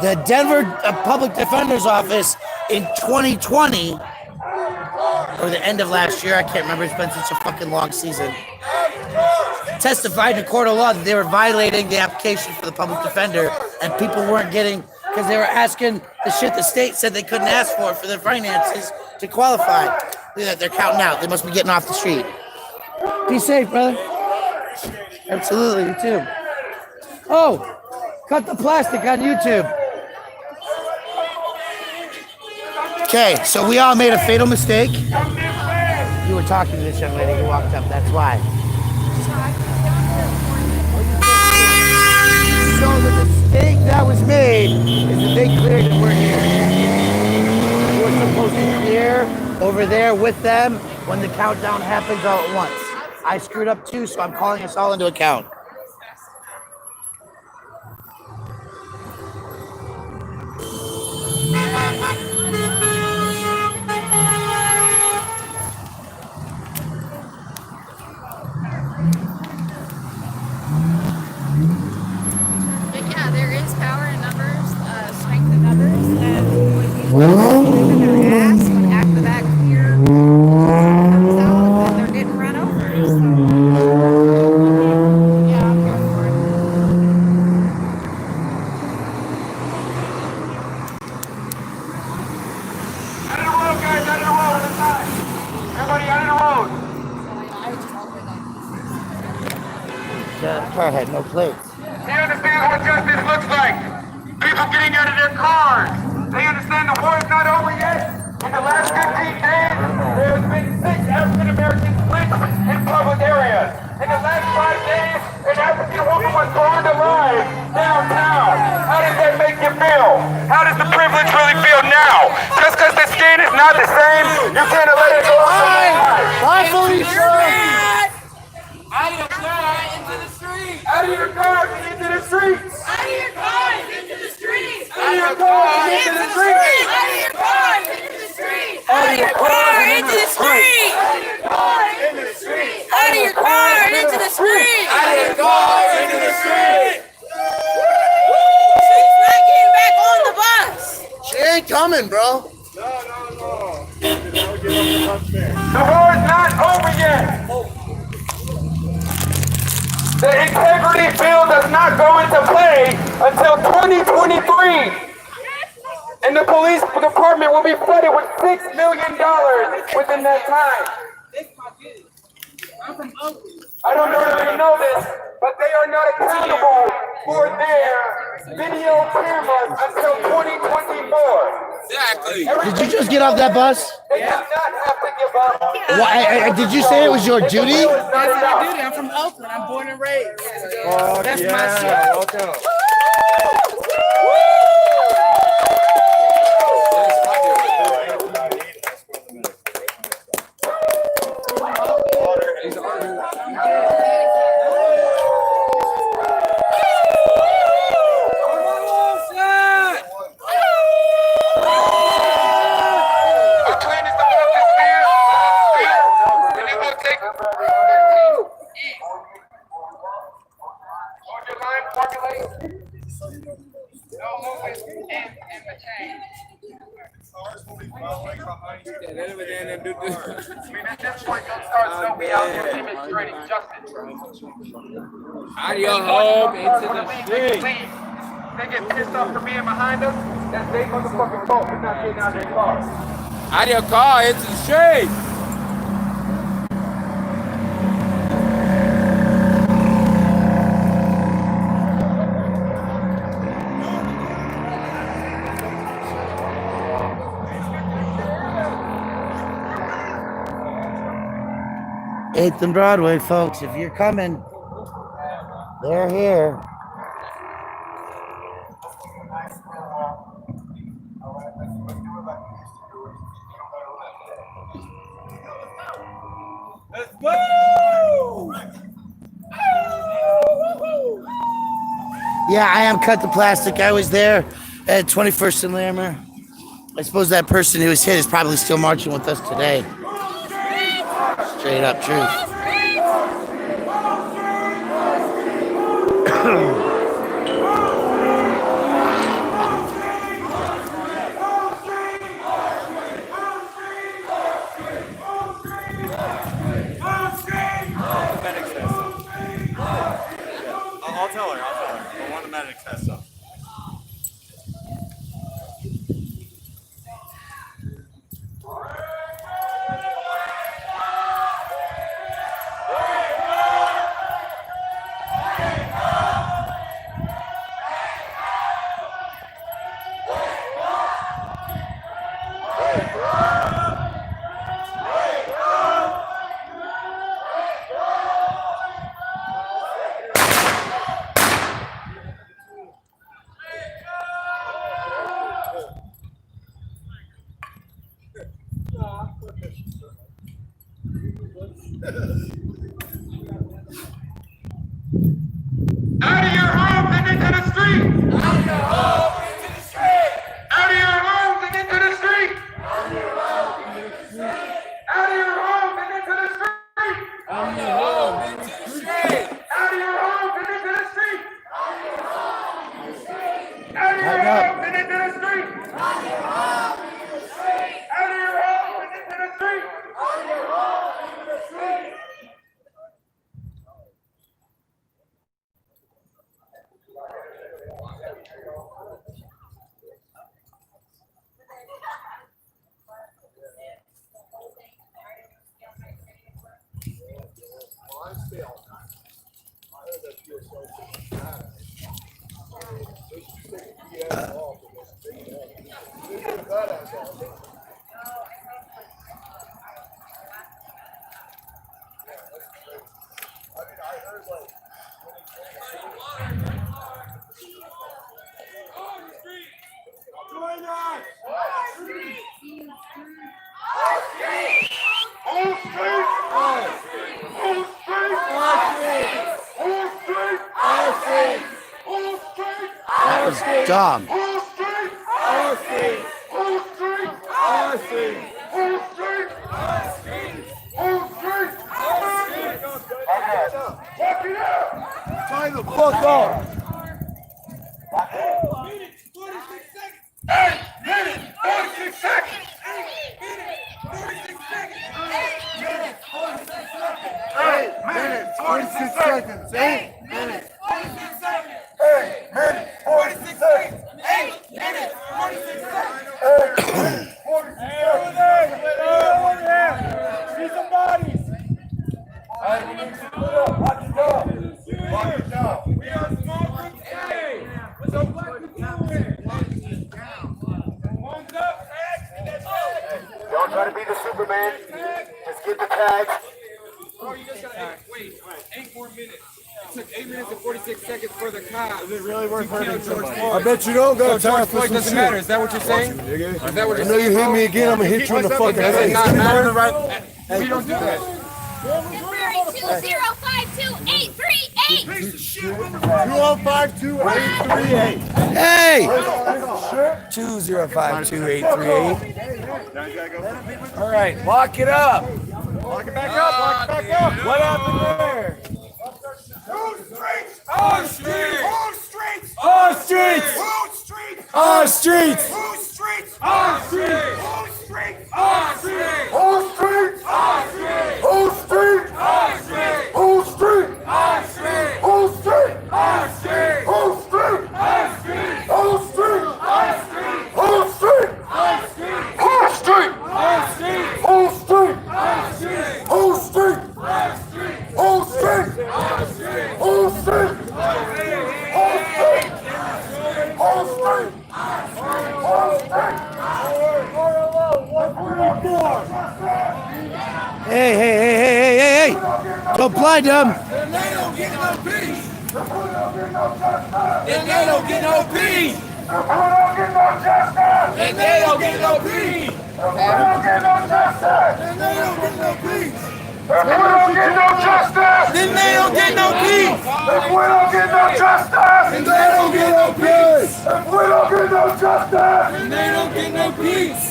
The Denver Public Defender's Office in 2020, or the end of last year, I can't remember, it's been such a fucking long season, testified in a court of law that they were violating the application for the public defender and people weren't getting, because they were asking the shit the state said they couldn't ask for their finances to qualify. Look at that, they're counting out. They must be getting off the street. Be safe, brother. Absolutely, you too. Oh, cut the plastic on YouTube. Okay, so we all made a fatal mistake. You were talking to this young lady who walked up, that's why. So the mistake that was made is that they cleared and we're here. We were supposed to clear over there with them when the countdown happens all at once. I screwed up too, so I'm calling us all into account. But yeah, there is power in numbers, strength in numbers, and ass when after that clear comes out that they're getting run over. Yeah, I'm here for it. Out of the road, guys, out of the road, this time. Everybody out of the road. That car had no plates. They understand what justice looks like. People getting out of their cars. They understand the war is not over yet. In the last 15 days, there has been 6 African Americans lynched in public areas. In the last 5 days, an African woman was burned alive downtown. How does that make you feel? How does the privilege really feel now? Just because the skin is not the same, you can't let it go off the line. Bye, Felicia. Out of your cars into the streets! Out of your cars into the streets! Out of your cars into the streets! Out of your cars into the streets! Out of your cars into the streets! Out of your car into the streets! Out of your car into the streets! Out of your car into the streets! Out of your car into the streets! She's not getting back on the bus! She ain't coming, bro. The war is not over yet! The integrity bill does not go into play until 2023. And the police department will be flooded with $6 million within that time. I don't know if you know this, but they are not accountable for their video cameras until 2024. Exactly. Did you just get off that bus? They do not have to give up. Why, did you say it was your duty? That's my duty. I'm from Oakland. I'm born and raised. Oh, That's yeah. my shit. Welcome. Our plan is to block this fear, and it will take. Hold your line, formulate. No movement in the chain. I mean, at this point, those cars don't be out here demonstrating justice. Out of your home into the street. They get pissed off for being behind us. That's their motherfucking fault for not getting out of their cars. Out of your car into the street. Eighth and Broadway, folks. If you're coming, they're here. Let's go! Yeah, I am cut the plastic. I was there at 21st and Lammer. I suppose that person who was hit is probably still marching with us today. Straight up truth. I'll tell her. I want the medics test stuff. Out of your homes and into the street! Out of your homes and into the street! Out of your homes and into the street! Out of your homes and into the street! Out of your homes and into the street! Out of your homes and into the street! Out of your homes and into the street! Out of your homes and into the street! That was dumb. Time the fuck off. 8 minutes, 46 seconds. 8 minutes, 46 seconds. 8 minutes, 46 seconds. 8 minutes, 46 seconds. 8 minutes, 46 seconds. 8 minutes, 46 seconds. Hey, over there. See some bodies. All right, we need to split up. Watch it down. Watch it down. We are small groups. Hey, what's up, black people doing? One's up, tags, and that's it. Don't try to be the Superman. Just get the tags. Bro, you just gotta wait 8 more minutes. It took 8 minutes and 46 seconds for the cops. Is it really worth hurting somebody? I bet you don't got time for some doesn't shit. matter. Is that what you're saying? Is that what I you're know you saying? hit me again, I'm gonna hit you in the fucking Does it face. not matter? We don't do that. 2052838. Hey! 2052838. All right, lock it up. Lock it back up, lock it back up. What happened there? Who streets? Who streets? Our streets! Who streets? Our streets! Who streets? Our streets! Who streets? Our streets! Who streets? Our streets! Who streets? Our streets! Who streets? Our streets! Who streets? Our streets! Who streets? Our streets! Who streets? Our streets! Who streets? Our streets! Who streets? Our streets! Who streets? Our streets! Who streets? Our streets! Who streets? Our streets! Who streets? Hey. Don't blind them. And they don't get no peace! And they don't get no peace! And they don't get no peace! And they don't get no justice! And they don't get no peace! If we don't get no justice! Then they don't get no peace! If we don't get no justice! And they don't get no peace! If we don't get no justice! And they don't get no peace!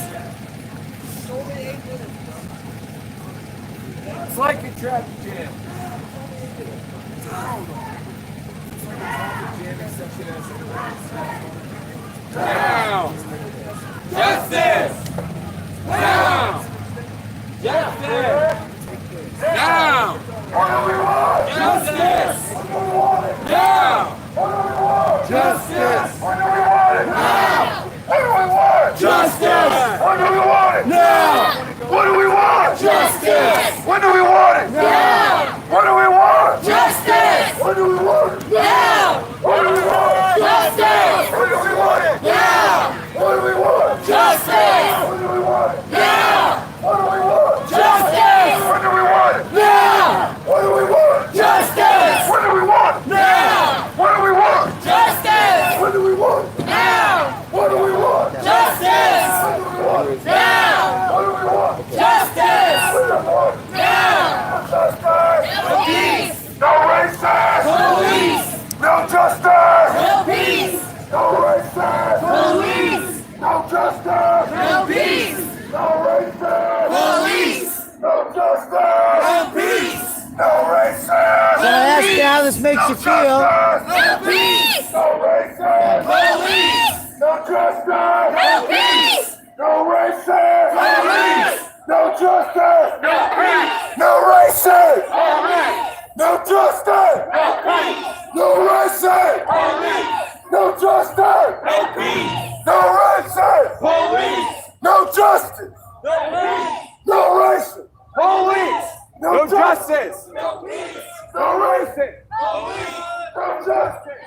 It's like a traffic jam. Now! Justice! Now! Justice! Now! What do we want? Justice! Now! Justice! When do we want it? Now! What do we want? Justice! When do we want it? Now! What do we want? Justice! When do we want it? Now! What do we want? Justice! When do we want it? Now! What do we want? Justice! When do we want it? Now! What do we want? Justice! When do we want it? Now! What do we want? Justice! When do we want it? Now! What do we want? Justice! When do we want it? Now! What do we want? Justice! When do we want it? Now! What do we want? Justice! When do we want it? Now! What do we want? Justice! When do we want it? Now! Justice! Peace! No racist! Police! No justice! No peace! No racist! Police! No justice! No peace! No racist! Police! No justice! No peace! No racist! Can I ask you how this makes you feel? No peace! No racist! Police! No justice! No peace! No racist! Police! No justice! No peace! No racist! Police! No justice! No peace! No racist! Police! No justice! No peace! No racist! Police! No justice! No peace! No racist! Police! No justice! No peace! No racist! Police! No justice!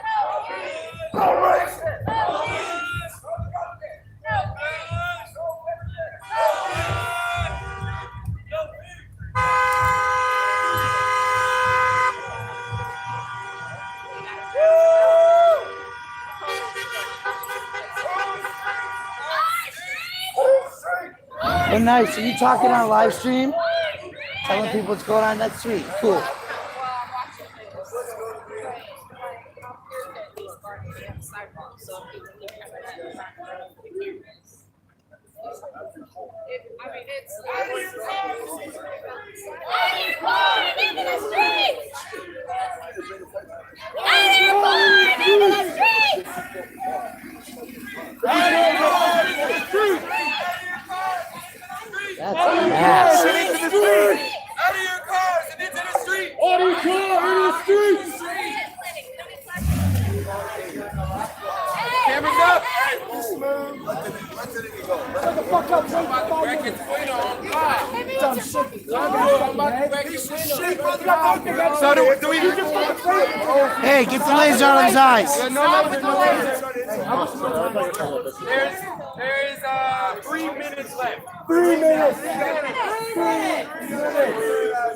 No racist! Police! Oh, nice. Are you talking on live stream? Telling people what's going on? That's sweet. Cool. That's Out nasty. of your cars and into the street. Out of your car, in the streets. Cameras up. Shut the fuck up, bro. So do we Hey, get the laser out of his eyes. There's 3 minutes left. 3 minutes.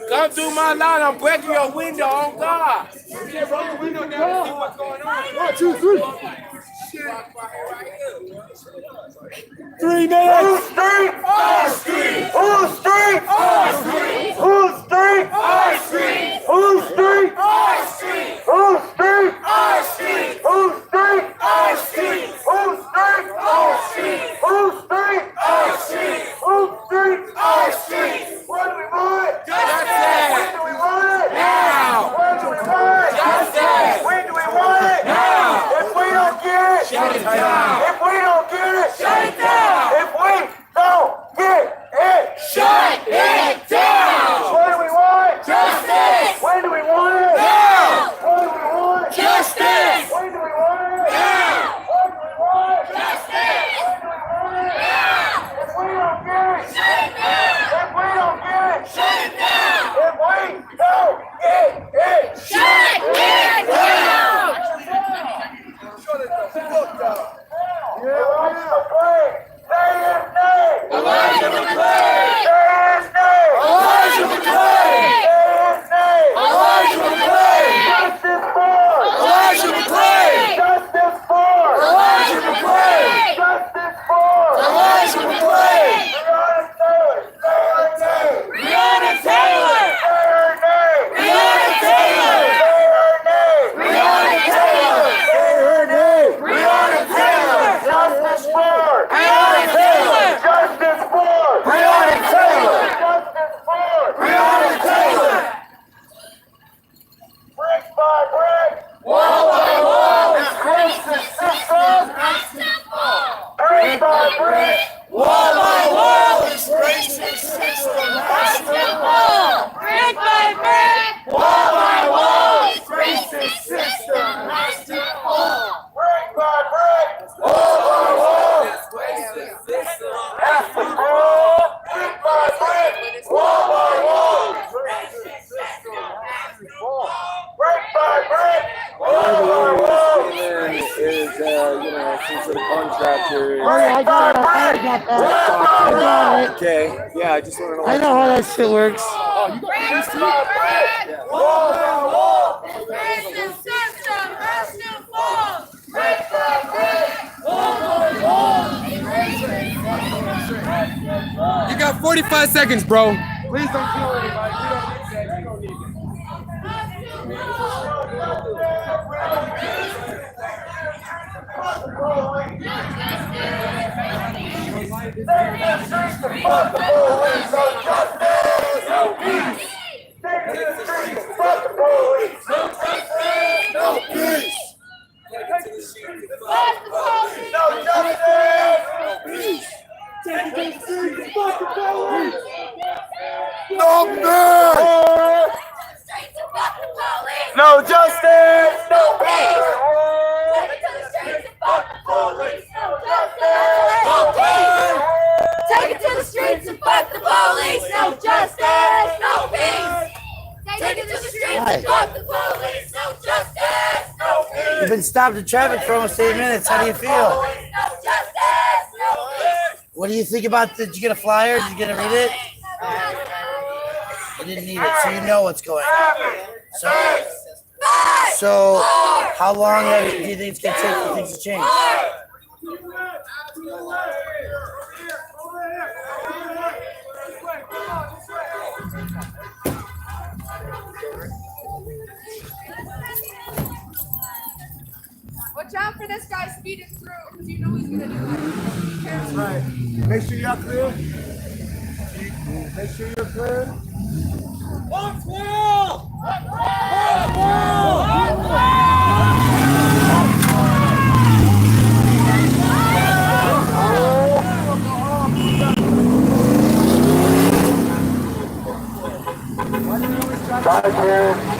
Come through my line. I'm breaking your window. On God. You can't roll the window down and see what's going on. 1, 2, 3. 3 minutes. Street? Our street. Who's street? Our street. Who's street? Our street. Who's street? Our street. Who's street? Our street. Who's street? Our street. Who's street? Our street. Who's street? Our street. Who's street? Our street. When do we want? Justice. When do we want it? Now. When do we want it? Justice. When do we want it? Now. If we don't get it, shut it down. If we don't get it, shut it down. If we don't get it, shut it down. What do we want? Justice. When do we want it? Now. What do we want? Justice. When do we want it? Now. What do we want? Justice. When do we want it? Now. If we don't get it, shut it down. If we don't get it, shut it down. If we don't get it, shut it down. Elijah McClain! Say his name! Elijah McClain! Say his name! Elijah McClain! Justice for! Elijah McClain! Justice for! Elijah McClain! Justice for! Elijah McClain! Breonna Taylor! Say her name! Breonna Taylor! Say her name! Breonna Taylor! Say her name! Breonna Taylor! Justice for! Breonna Taylor! Justice for! Breonna Taylor! Justice for! Breonna Taylor! Brick by brick! Wall by wall! This racist system! Brick by brick! Wall by wall! This racist system! Has to fall! Brick by brick! Wall by wall! This racist system! Has to fall! Brick by brick! Wall by wall! This racist system! Has to fall! Brick by brick! Wall by wall! This racist system! Has to fall! Brick by brick! Wall by wall! Is some sort of contractor. I got it. Okay. Yeah, I just want to know. I know how that shit works. Brick by brick! Wall by wall! This racist system has to fall! Brick by brick! Wall by wall! This racist system has to fall! You got 45 seconds, bro. Please don't kill anybody. We don't need that. We don't need it. No justice, no peace. Take it to the streets and fuck the police. No justice, no peace. Take it to the streets and fuck the police. No justice, no peace. You've been stopped in traffic for almost 8 minutes. How do you feel? No justice, no peace. What do you think about? Did you get a flyer? Did you get to read it? You didn't need it, so you know what's going on. So how long do you think it's gonna take for things to change? this guy speed it through because you know he's gonna do that. Be That's careful. right. Make sure y'all clear. Make sure you're clear. What's well? It's okay.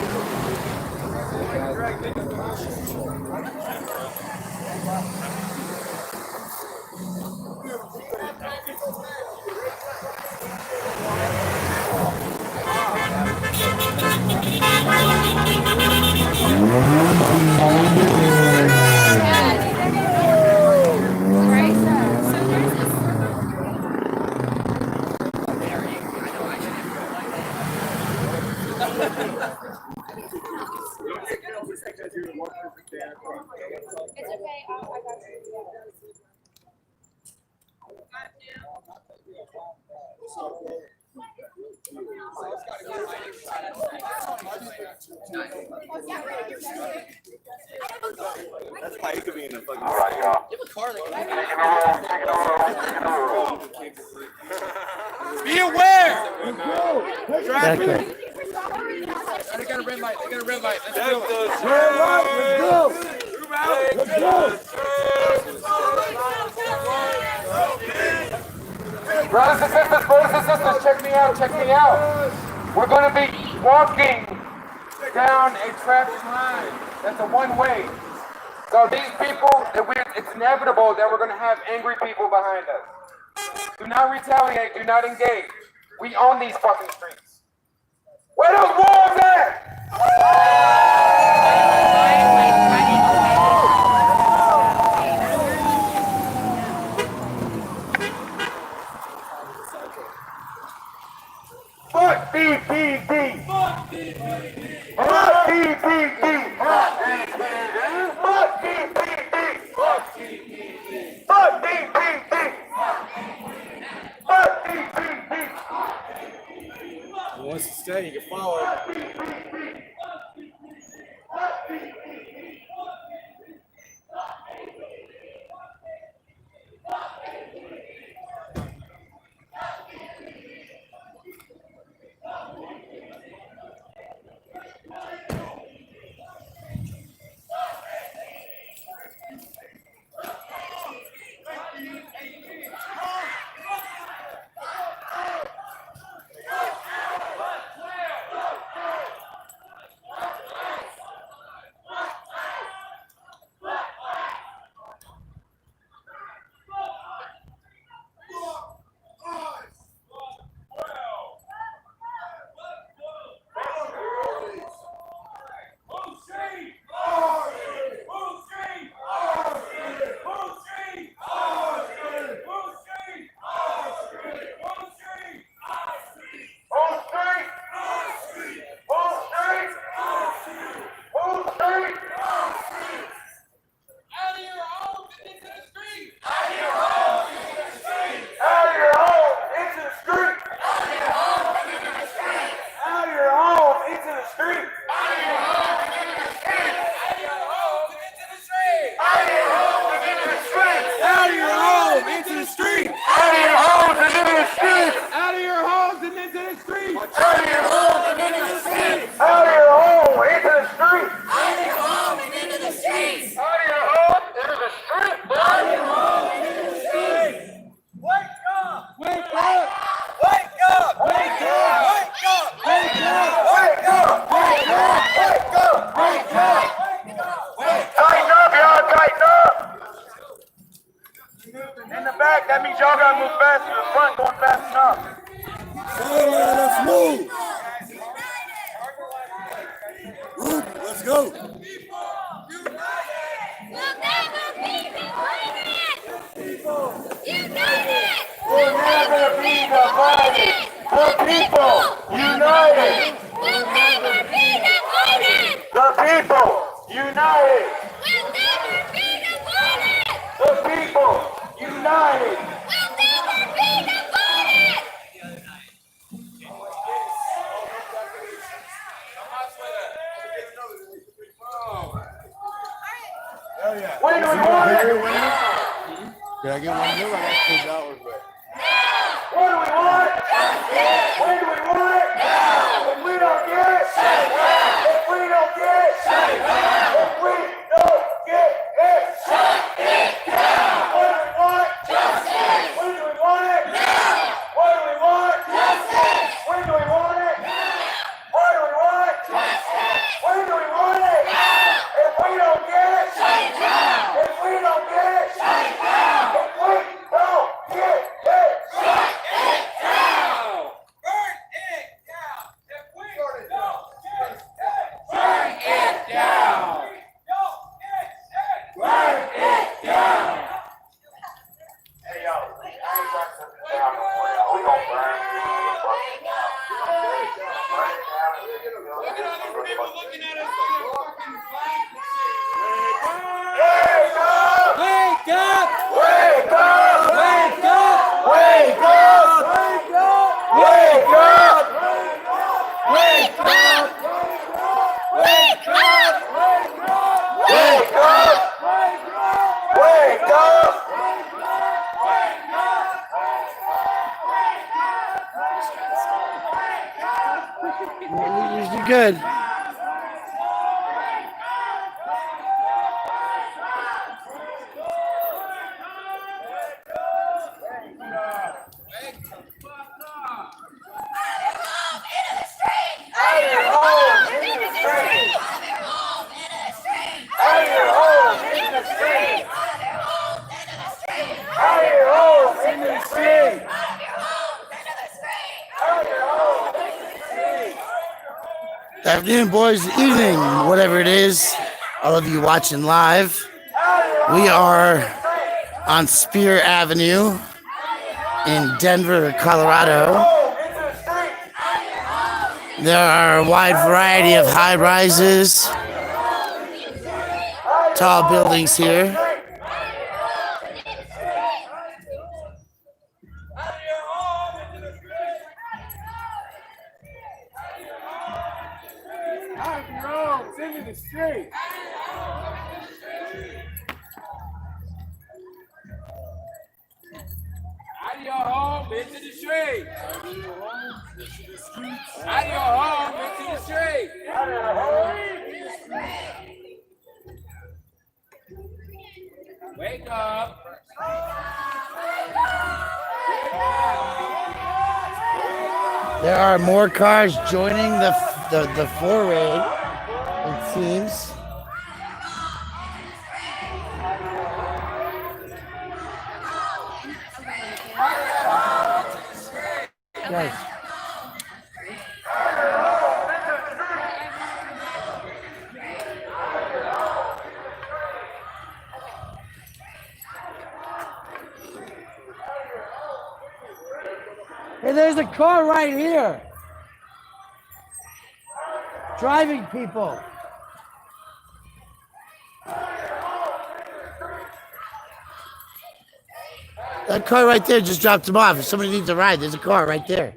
I got you. That's why he could be in the fucking. All right, y'all. You have a car that Be aware. Okay. They got a red light. They got a red light. Let's That's do it. the Let's go. Brothers and sisters, check me out, check me out. We're going to be walking down a traffic line. That's a one-way. So these people, it's inevitable that we're going to have angry people behind us. Do not retaliate, do not engage. We own these fucking streets. Where those wolves at? Fuck BPD! Fuck BPD! Fuck BPD! Fuck BPD! Fuck BPD! Fuck BPD! Fuck BPD! He wants to stay. You can follow. That means y'all gotta move fast to the front, going fast enough. Let's move. Let's go. We'll never be divided. The people united. We'll never be divided. The people united. We'll never be divided. The people united. We'll never be divided. When do we second. When you were like, that was it. What do we want? Justice! When do we want it? Now! If we don't get it, shut it down! If we don't get it, shut it down! If we don't get it, shut it down! What do we want? Justice! When do we want it? Now! What do we want? Justice! When do we want it? Now! What do we want? Justice! When do we want it? Now! If we don't get it, shut it down! If we don't get it, shut it down! If we don't get it, shut it down! Burn it down! If we don't get it, burn it down! Burn it down! Hey yo, I ain't got something down before y'all. We gon' burn it down. Burn it down. Look at all these people looking at us like a fucking flag. Wake up! Wake up! Wake up! Wake up! Wake up! Wake up! Wake up! Wake up! Wake up! Wake up! You're good. Afternoon, boys, evening, whatever it is, all of you watching live. We are on Spear Avenue in Denver, Colorado. There are a wide variety of high rises, tall buildings here. Out of your home, into the street. Out of your home, into the street. Wake up. There are more cars joining the foray, it seems. Guys. Hey, there's a car right here. Driving people. That car right there just dropped him off. If somebody needs a ride, there's a car right there.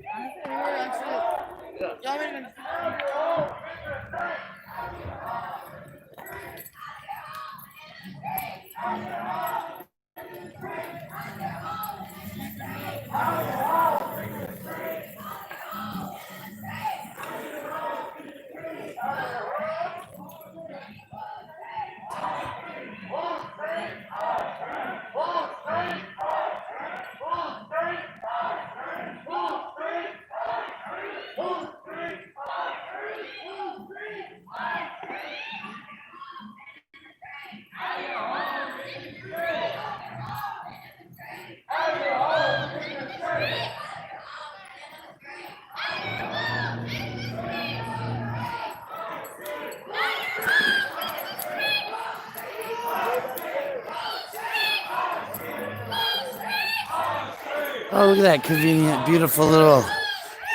Oh, look at that convenient, beautiful little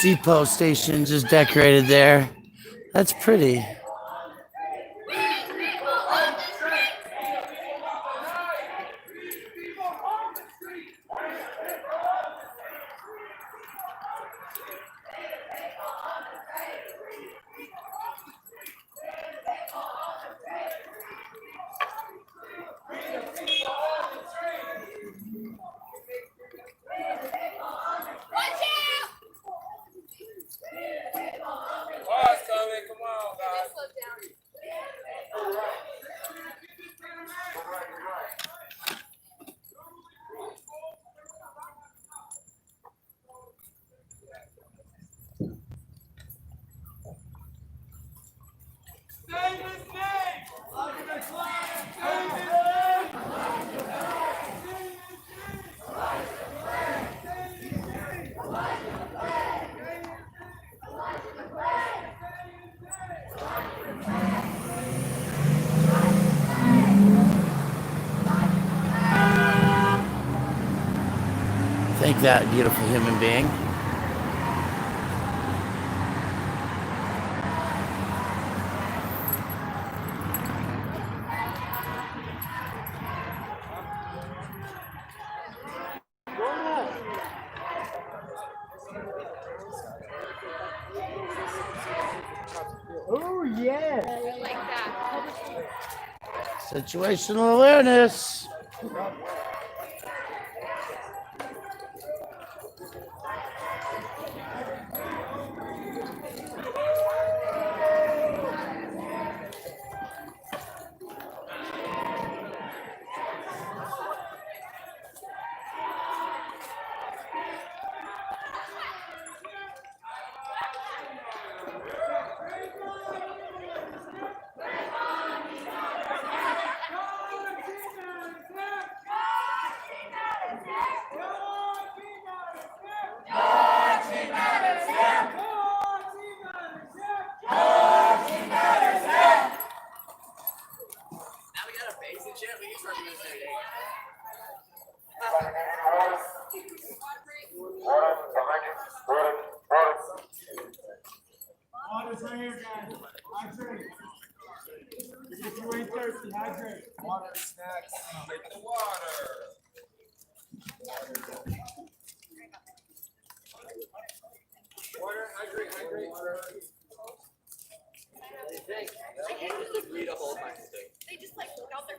depot station just decorated there. That's pretty. like that beautiful human being. Oh yeah. I like that. Situational awareness. Water's right here, guys. Hydrate. If you ain't thirsty, hydrate. Water, snacks. Drink the water. Water, hydrate, hydrate. Read a whole bunch of things. They just like look out their.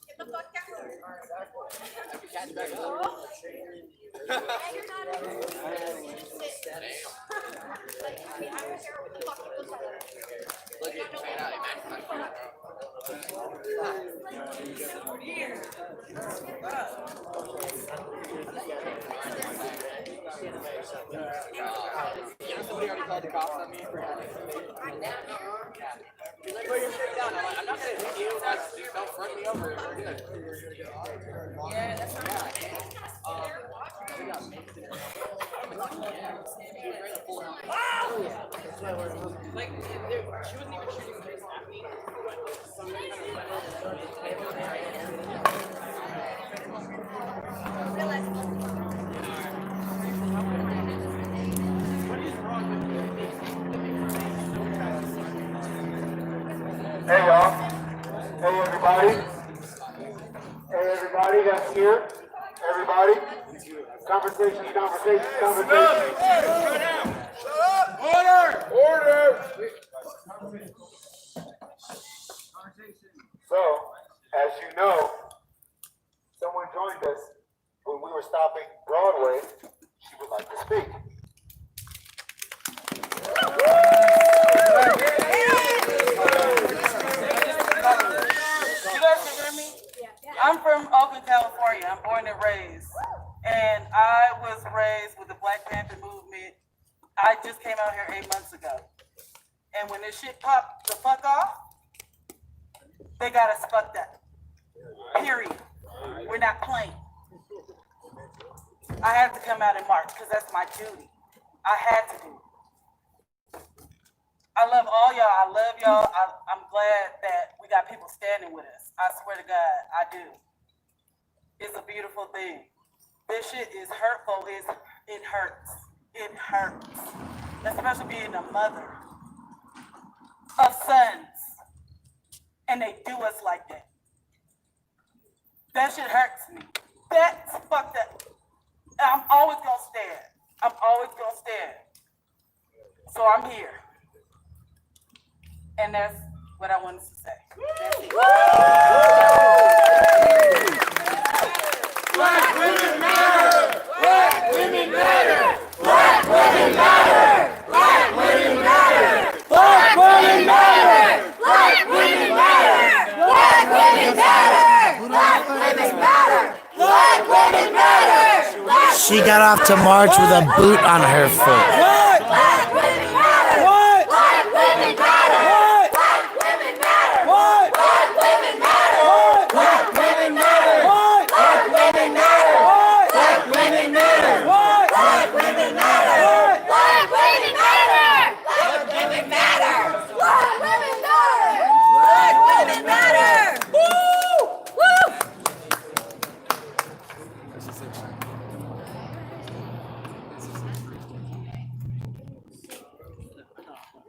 Get the fuck down. Catch back up. Yeah, you're not in. Like, I mean, I was here with the fucking was that? Look at check it out. You know somebody already called the cops on me for He's like, put your shit down. I'm like, I'm not gonna hit you. Just don't run me over. We're good. Yeah, that's right. Like, she wasn't even shooting this at me. Hey y'all. Hey everybody. Hey everybody that's here. Everybody. Conversations. Order! So, as you know, someone joined us when we were stopping Broadway. She would like to speak. You guys can hear me? I'm from Oakland, California. I'm born and raised. And I was raised with the Black Panther movement. I just came out here 8 months ago. And when this shit popped the fuck off, they got us fucked up. Period. We're not playing. I had to come out and march because that's my duty. I had to do it. I love all y'all. I love y'all. I'm glad that we got people standing with us. I swear to God, I do. It's a beautiful thing. This shit is hurtful. It hurts. It hurts. Especially being a mother of sons. And they do us like that. That shit hurts me. That's fucked up. I'm always gonna stand. I'm always gonna stand. So I'm here. And that's what I wanted to say. That's it. Black women matter! Black women matter! Black women matter! Black women matter! Black women matter! Black women matter! Black women matter! Black women matter! Black women matter! She got off to march with a boot on her foot. Black women matter! What? Black women matter! What? Black women matter! What? Black women matter! What? Black women matter! What? Black women matter! What? Black women matter! What? Black women matter! What? Black women matter! Black women matter! Black women matter! Black women matter! Woo! Woo!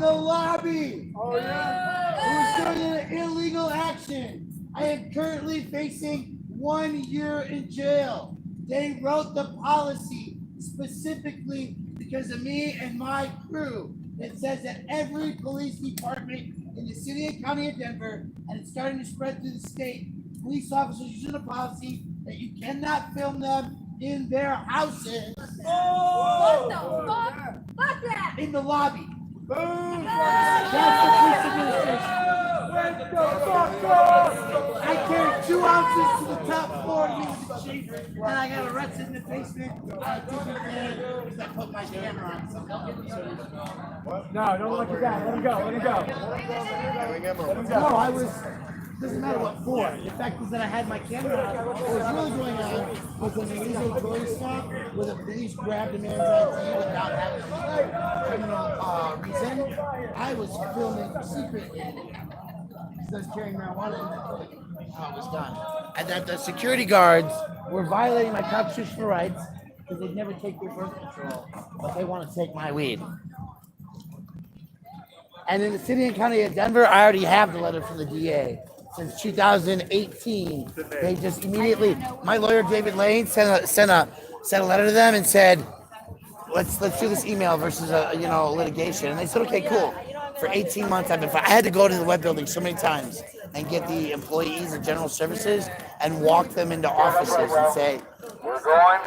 the lobby. Oh yeah. Who's doing an illegal action? I am currently facing 1 year in jail. They wrote the policy specifically because of me and my crew. It says that every police department in the city and county of Denver, and it's starting to spread through the state, police officers using a policy that you cannot film them in their houses. What the fuck? Fuck that! In the lobby. Boom! That's the police administration. I carried 2 ounces to the top floor to use the chief, and I got arrested in the basement. I took it there because I put my camera on. No, don't look at that. Let him go. Let him go. Let him go. No, I was. Doesn't matter what for. The fact is that I had my camera on. What was really going on was an illegal toy stop where the police grabbed a man's ID without having a criminal reason. I was filming secretly because I was carrying marijuana in that toy. How it was done. And that the security guards were violating my constitutional rights because they'd never take their birth control, but they want to take my weed. And in the city and county of Denver, I already have the letter from the DA. Since 2018, they just immediately. My lawyer David Lane sent a letter to them and said, "Let's do this email versus litigation." And they said, "Okay, cool." For 18 months, I had to go to the web building so many times and get the employees of general services and walk them into offices and say,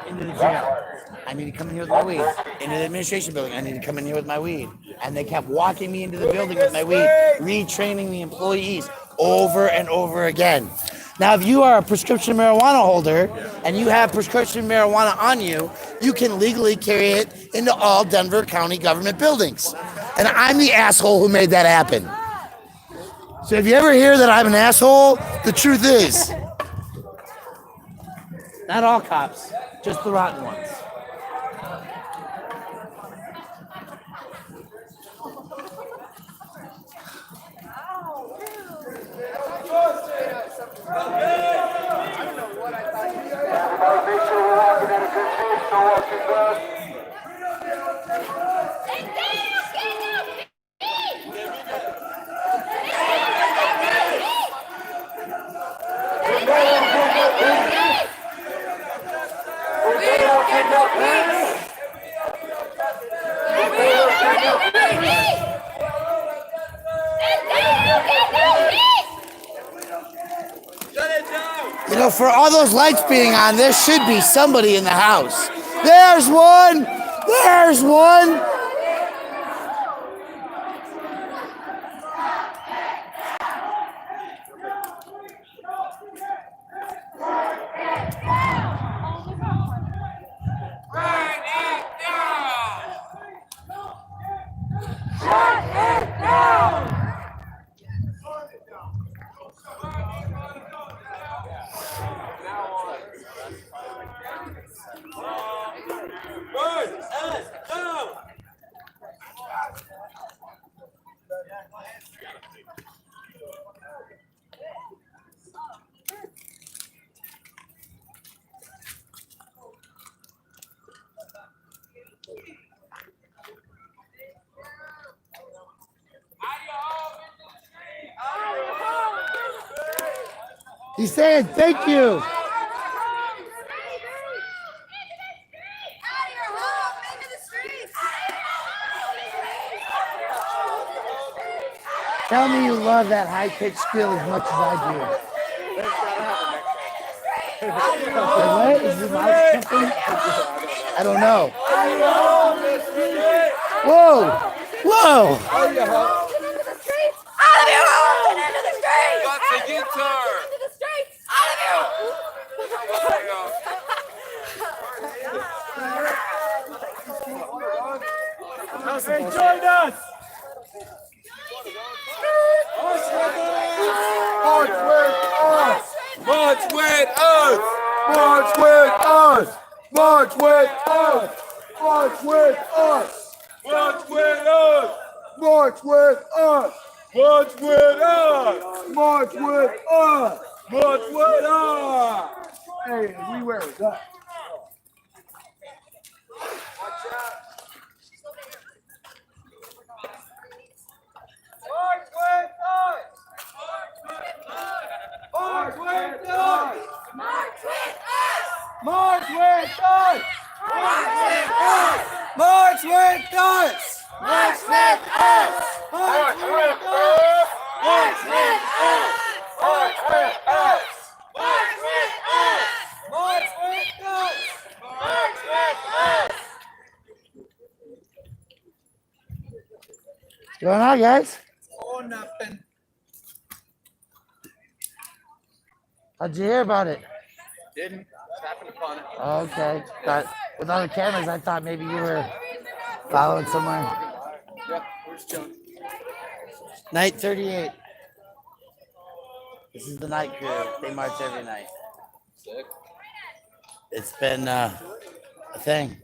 "Into the jail. I need to come in here with my weed. Into the administration building. I need to come in here with my weed." And they kept walking me into the building with my weed, retraining the employees over and over again. Now, if you are a prescription marijuana holder and you have prescription marijuana on you, you can legally carry it into all Denver County government buildings. And I'm the asshole who made that happen. So if you ever hear that I'm an asshole, the truth is, not all cops, just the rotten ones. You know, for all those lights being on, there should be somebody in the house. There's one! There's one! He's saying thank you. Tell me you love that high-pitched squeal as much as I do. What? Is your mouth something? I don't know. Whoa! Whoa! Hey, join us! March with us! March with us! March with us! March with us! March with us! March with us! March with us! March with us! March with us! March with us! Hey, we wear that. Watch out! March with us! March with us! March with us! March with us! March with us! March with us! March with us! March with us! What's going on, guys? Oh, nothing. How'd you hear about it? Didn't. Just happened upon it. Okay. But with all the cameras, I thought maybe you were following somewhere. Yep, we're just chilling. Night 38. This is the night crew. They march every night. Sick. It's been a thing.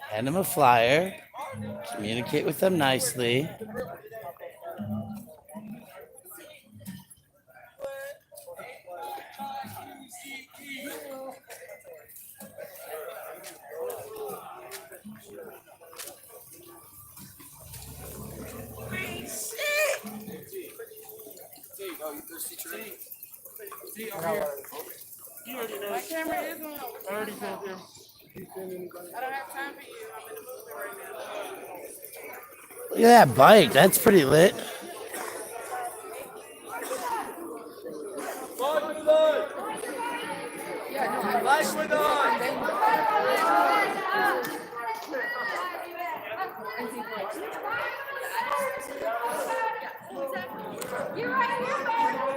Hand them a flyer. Communicate with them nicely. My camera is on. I already told him. I don't have time for you. I'm in the movie right now. Look at that bike. That's pretty lit. March with us! You're right here, baby.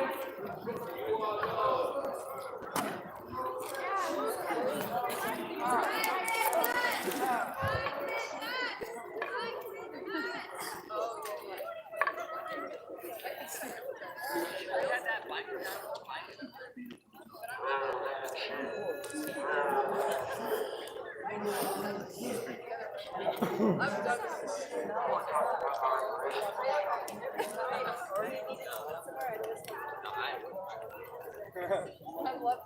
I love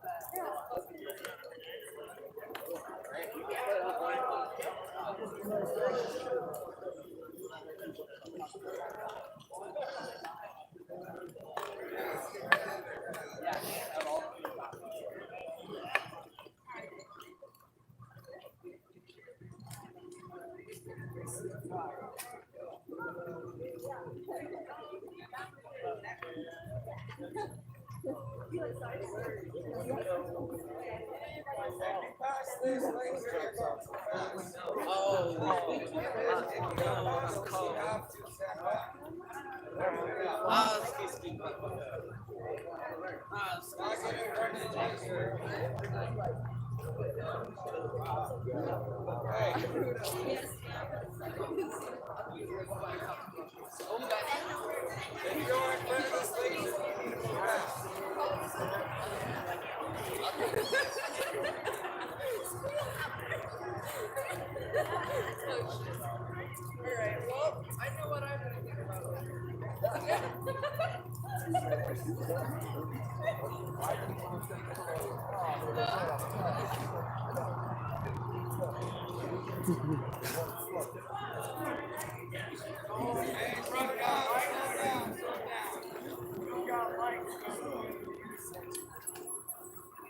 Alright, well, I know what I'm gonna think about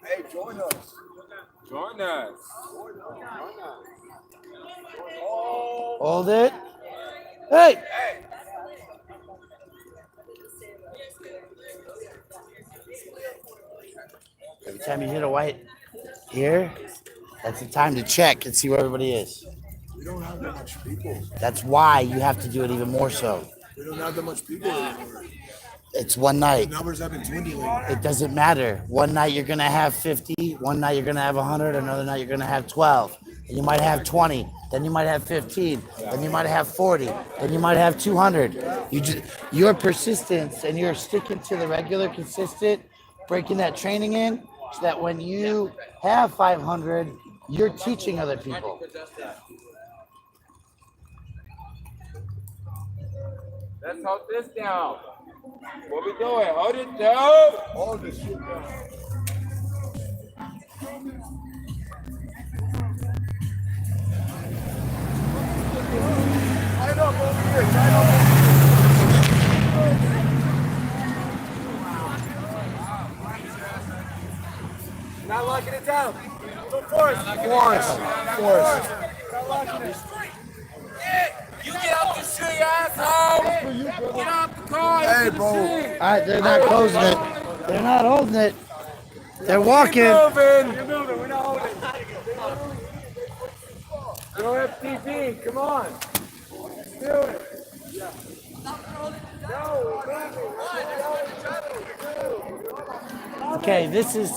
Hey, join us. Join us. Hold it. Hey! Every time you hit a white here, that's the time to check and see where everybody is. We don't have that much people. That's why you have to do it even more so. We don't have that much people anymore. It's one The night. numbers have been dwindling. It doesn't matter. One night you're gonna have 50. One night you're gonna have 100. Another night you're gonna have 12. And you might have 20. Then you might have 15. Then you might have 40. Then you might have 200. Your persistence and you're sticking to the regular, consistent, breaking that training in, so that when you have 500, you're teaching other people. Let's hold this down. What we doing? Hold it down. Hold this shit down. Line up over here. Line up over Not liking it. got him. Go Forrest. You get out the tree, asshole! Get out the car! Hey, bro. All right, they're not closing it. They're not holding it. They're walking. You're moving. We're not holding it. Go FTP. Come on. Do it. Okay, this is.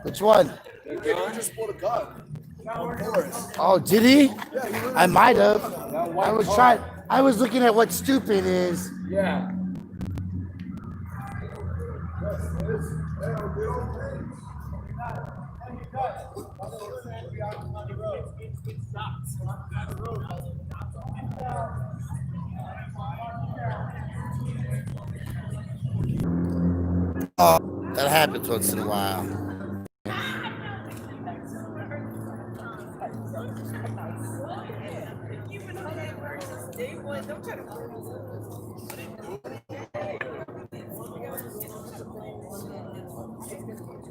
Which one? He just pulled a gun. Oh, did he? I might have. I was trying. I was looking at what stupid is. Yeah. Oh, that happens once in a while.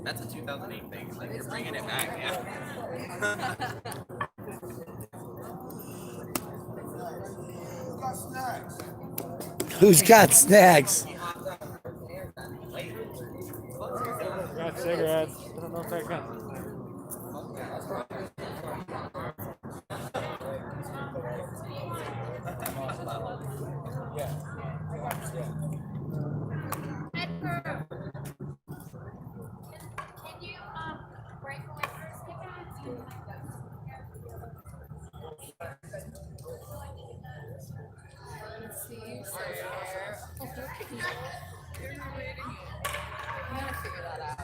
That's a 2008 thing. It's like you're bringing it back, yeah. Who's got snacks? Got cigarettes. I don't know if I got. Can you break away first? Let's see. I'm gonna figure that out.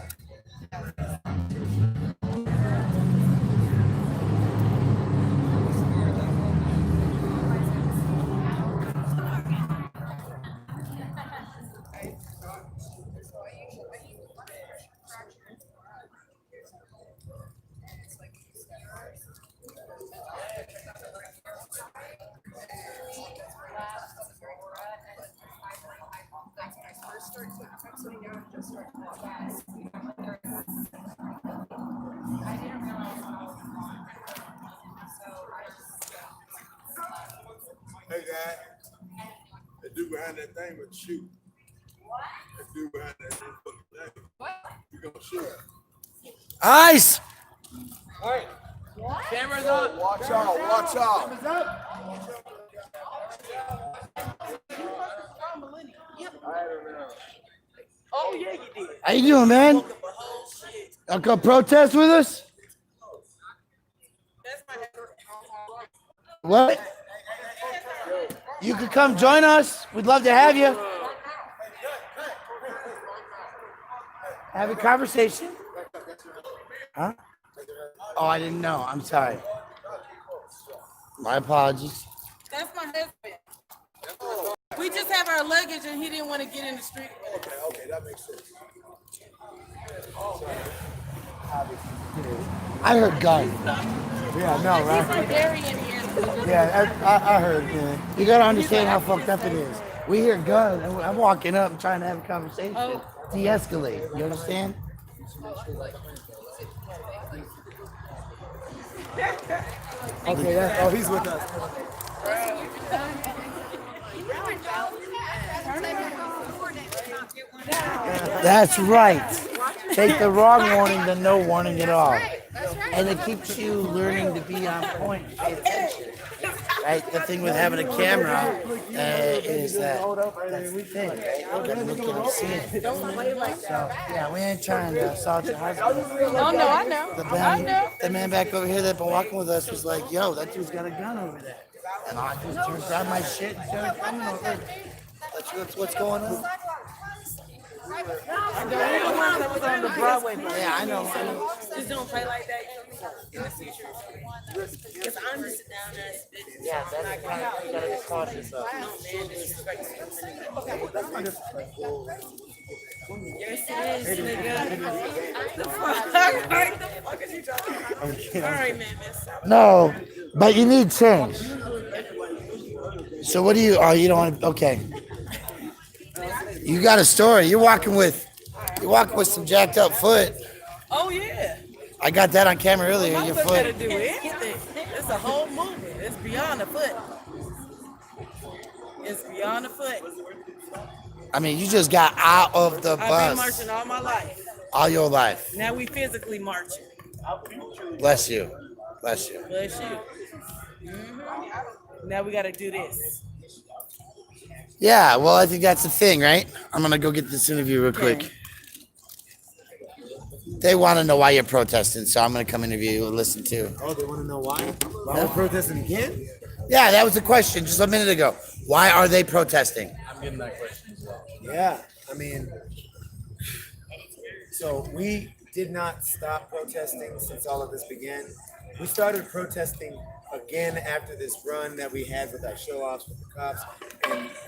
Hey, guy. The dude behind that thing would shoot. What? The dude behind that thing. What? You gonna shoot? Ice. All right. Camera's up. Watch out. Watch out. Camera's up. Oh yeah, you did. How you doing, man? Y'all come protest with us? What? You could come join us. We'd love to have you. Have a conversation. Huh? Oh, I didn't know. I'm sorry. My apologies. That's my husband. We just have our luggage and he didn't want to get in the street. Okay, that makes sense. I heard gun. Yeah, no, right? From Darien here. Yeah, I heard. Yeah. You gotta understand how fucked up it is. We hear guns, and I'm walking up and trying to have a conversation, de-escalate. You understand? Okay, that's, he's with us. That's right. Take the wrong warning than no warning at all. And it keeps you learning to be on point, pay attention. Right? The thing with having a camera is that that's the thing, right? You gotta look and see it. So, yeah, we ain't trying to assault your husband. Oh no, I know. The man back over here that been walking with us was like, yo, that dude's got a gun over there. And I just turned down my shit and started coming over there. That's what's going on. Yeah, I know. Just don't play like that in the future. Because I'm just down there spitting. Yeah, that's right. You gotta be cautious of. Yes, it is, nigga. The fuck is you talking about? All right, man, miss. No, But you need change. So what do you? Oh, you don't want to. Okay. You got a story. You're walking with some jacked up foot. Oh yeah. I got that on camera earlier. My Your foot gotta foot. do anything. It's a whole movement. It's beyond the foot. It's beyond the foot. I mean, you just got out of the I've been bus marching all my life. all your life. Now we physically marching. Bless you. Bless you. Bless you. Now we gotta do this. Yeah, well, I think that's the thing, right? I'm gonna go get this interview real quick. They want to know why you're protesting, so I'm gonna come interview you and listen to. Oh, they want to know why? Why we're protesting again? Yeah, that was the question just a minute ago. Why are they protesting? I'm getting that question as well. Yeah, I mean, so we did not stop protesting since all of this began. We started protesting again after this run that we had with our show-offs with the cops.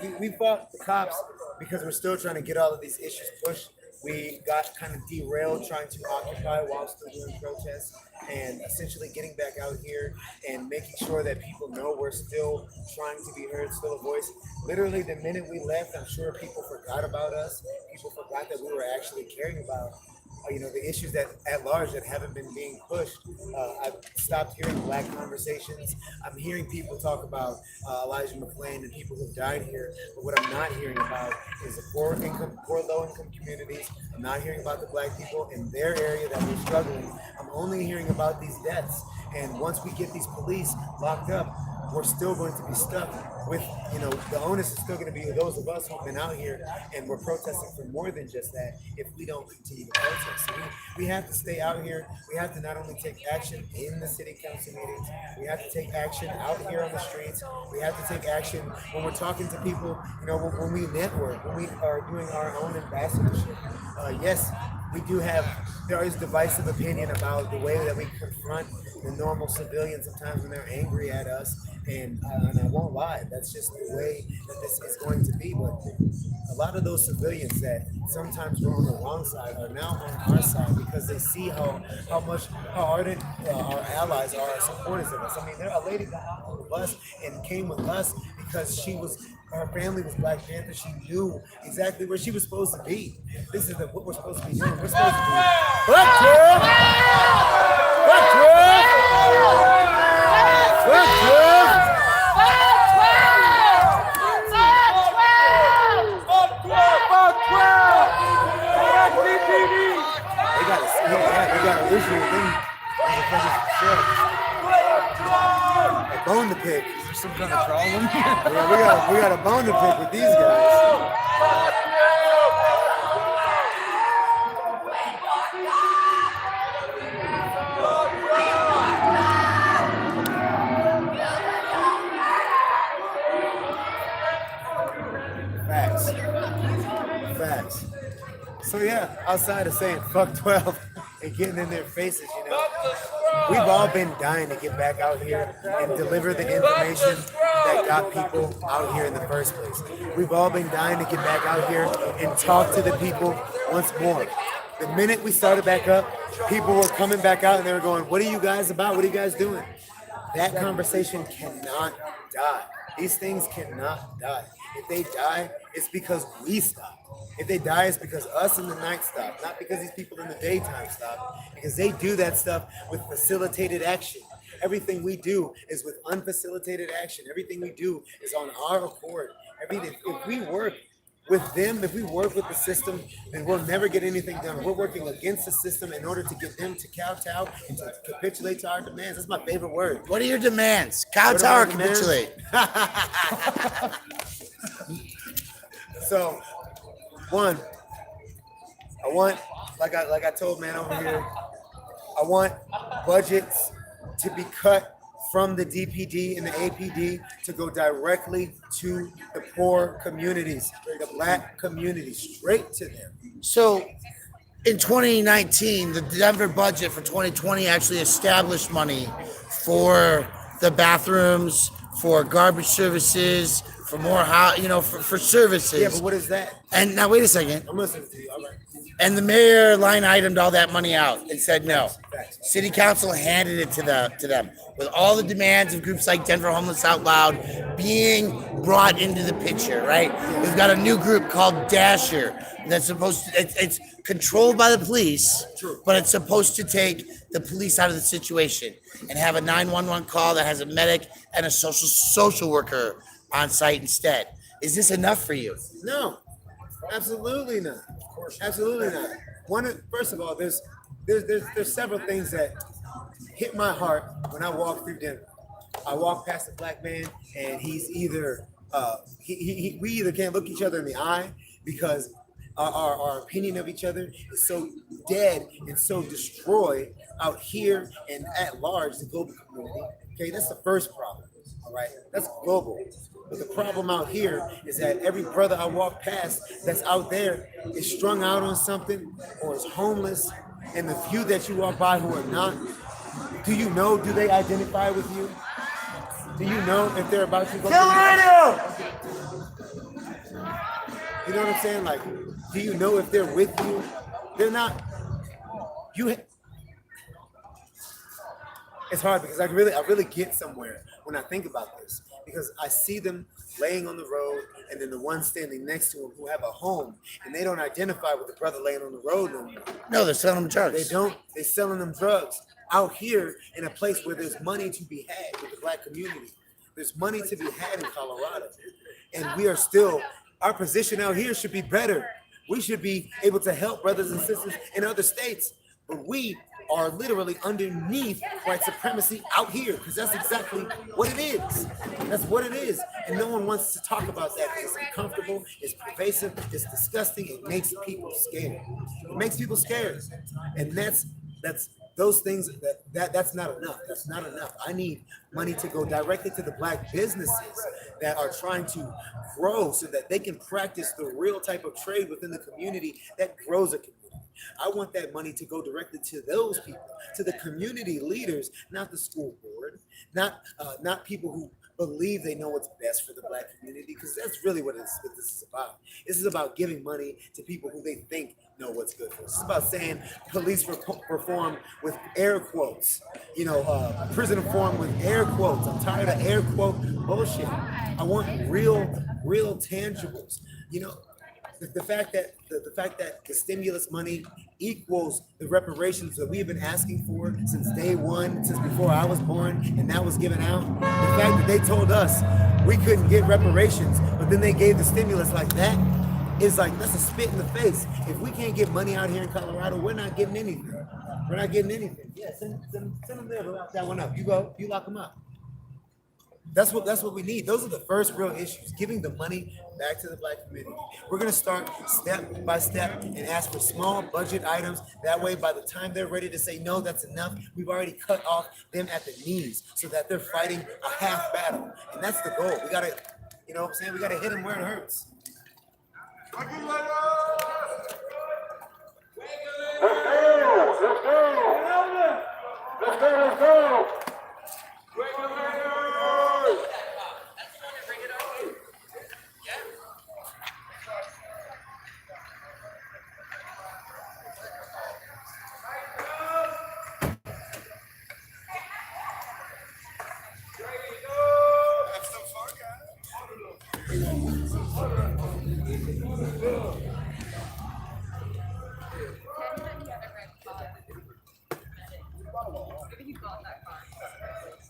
And we fought the cops because we're still trying to get all of these issues pushed. We got kind of derailed trying to occupy while still doing protests, and essentially getting back out here and making sure that people know we're still trying to be heard, still a voice. Literally, the minute we left, I'm sure people forgot about us. People forgot that we were actually caring about the issues that at large that haven't been being pushed. I've stopped hearing Black conversations. I'm hearing people talk about Elijah McClain and people who've died here, but what I'm not hearing about is the poor low-income communities. I'm not hearing about the Black people in their area that are struggling. I'm only hearing about these deaths. And once we get these police locked up, we're still going to be stuck with, the onus is still going to be those of us who've been out here and we're protesting for more than just that if we don't continue to protest. So we have to stay out here. We have to not only take action in the city council meetings, we have to take action out here on the streets. We have to take action when we're talking to people, when we network, when we are doing our own ambassadorship. Yes, there is divisive opinion about the way that we confront the normal civilians sometimes when they're angry at us. And I won't lie, that's just the way that this is going to be. But a lot of those civilians that sometimes were on the wrong side are now on our side because they see how ardent our allies are, our supporters of us. I mean, a lady got on the bus and came with us because her family was Black Panther. She knew exactly where she was supposed to be. This is what we're supposed to be doing. We're supposed to be Black girl! Black girl! Black girl! We got an issue with them. A bone to pick. Is there some kind of problem? Yeah, we got a bone to pick with these guys. Facts. So yeah, outside of saying fuck 12 and getting in their faces, we've all been dying to get back out here and deliver the information that got people out here in the first place. We've all been dying to get back out here and talk to the people once more. The minute we started back up, people were coming back out and they were going, what are you guys about? What are you guys doing? That conversation cannot die. These things cannot die. If they die, it's because we stop. If they die, it's because us in the night stop, not because these people in the daytime stop, because they do that stuff with facilitated action. Everything we do is with unfacilitated action. Everything we do is on our accord. If we work with them, if we work with the system, then we'll never get anything done. We're working against the system in order to get them to kowtow and to capitulate to our demands. That's my favorite word. What are your demands? Kowtow or capitulate? So, one, I want, like I told man over here, I want budgets to be cut from the DPD and the APD to go directly to the poor communities, the Black community, straight to them. So in 2019, the Denver budget for 2020 actually established money for the bathrooms, for garbage services, for more for services. Yeah, but what is that? And now wait a second. I'm listening to you. All right. And the mayor line itemed all that money out and said no. City council handed it to them with all the demands of groups like Denver Homeless Out Loud being brought into the picture, right? We've got a new group called Dasher that's supposed to, it's controlled by the police, but it's supposed to take the police out of the situation and have a 911 call that has a medic and a social worker on site instead. Is this enough for you? No, absolutely not. Absolutely not. First of all, there's several things that hit my heart when I walk through Denver. I walk past a black man, and he's either we either can't look each other in the eye because our opinion of each other is so dead and so destroyed out here and at large, the global community. Okay, that's the first problem. All right, that's global. But the problem out here is that every brother I walk past that's out there is strung out on something or is homeless. And the few that you walk by who are not, do you know, do they identify with you? Do you know if they're about to go? You know what I'm saying? Like, do you know if they're with you? They're not. It's hard because I really get somewhere when I think about this, because I see them laying on the road and then the ones standing next to them who have a home, and they don't identify with the brother laying on the road no more. No, they're selling them drugs. They don't. They're selling them drugs out here in a place where there's money to be had with the black community. There's money to be had in Colorado. And we are still, our position out here should be better. We should be able to help brothers and sisters in other states, but we are literally underneath white supremacy out here, because that's exactly what it is. That's what it is. And no one wants to talk about that. It's uncomfortable, it's pervasive, it's disgusting, it makes people scared. It makes people scared. And that's those things that's not enough. That's not enough. I need money to go directly to the black businesses that are trying to grow so that they can practice the real type of trade within the community that grows a community. I want that money to go directly to those people, to the community leaders, not the school board, not people who believe they know what's best for the black community, because that's really what this is about. This is about giving money to people who they think know what's good for us. It's about saying police reform with air quotes, prison reform with air quotes. I'm tired of air quote bullshit. I want real tangibles. The fact that the stimulus money equals the reparations that we've been asking for since day one, since before I was born, and that was given out. The fact that they told us we couldn't get reparations, but then they gave the stimulus like that, is like, that's a spit in the face. If we can't get money out here in Colorado, we're not getting anything. We're not getting anything. Yeah, send them there to lock that one up. You go, you lock them up. That's what we need. Those are the first real issues, giving the money back to the black community. We're going to start step by step and ask for small budget items. That way, by the time they're ready to say, no, that's enough, we've already cut off them at the knees so that they're fighting a half battle. And that's the goal. We got to, you know what I'm saying? We got to hit them where it hurts. Let's go.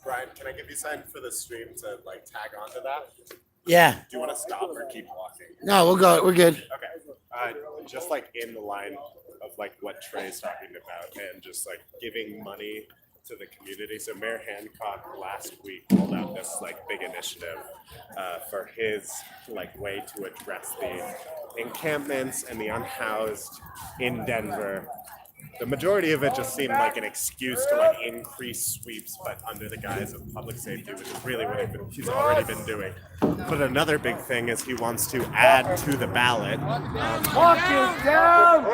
Brian, can I give you sign for the stream to tag onto that? Yeah. Do you want to stop or keep walking? No, we'll go. We're good. Okay. Just in the line of what Trey's talking about, and just giving money to the community. So Mayor Hancock last week rolled out this big initiative for his way to address the encampments and the unhoused in Denver. The majority of it just seemed like an excuse to increase sweeps, but under the guise of public safety, which is really what he's already been doing. But another big thing is he wants to add to the ballot. Walk it down!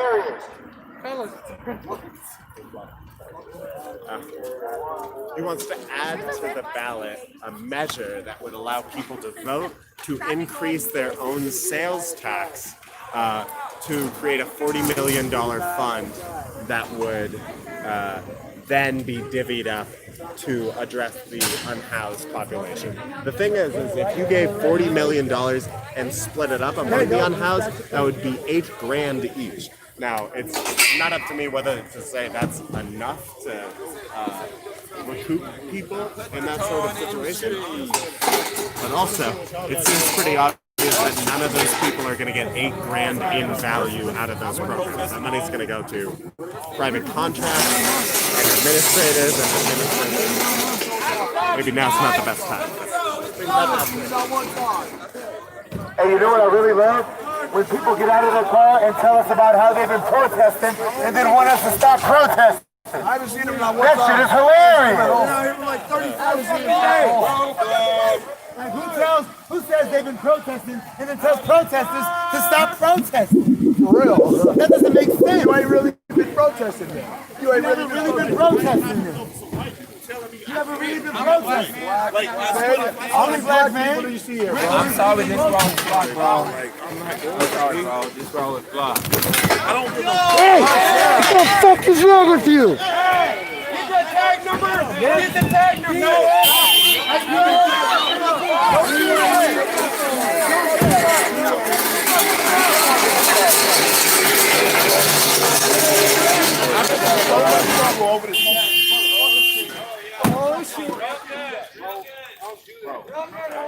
He wants to add to the ballot a measure that would allow people to vote to increase their own sales tax to create a $40 million fund that would then be divvied up to address the unhoused population. The thing is if you gave $40 million and split it up among the unhoused, that would be $8,000 each. Now, it's not up to me whether to say that's enough to recoup people in that sort of situation, but also it seems pretty obvious that none of those people are going to get $8,000 in value out of those programs. That money's going to go to private contracts and administrators and administrators. Maybe now's not the best time. Hey, you know what I really love? When people get out of their car and tell us about how they've been protesting and then want us to stop protesting. I haven't seen them not one time. That shit is hilarious. Like who says they've been protesting and then tells protesters to stop protesting? For real. That doesn't make sense. You ain't really been protesting then. You ain't really been protesting then. You never really been protesting. Only black man. What do you see here, bro? I'm sorry, this roll is blocked, bro. I'm sorry, bro. This roll is blocked. I don't give a Hey, what the fuck is wrong with you? Get that tag number! Get the tag number!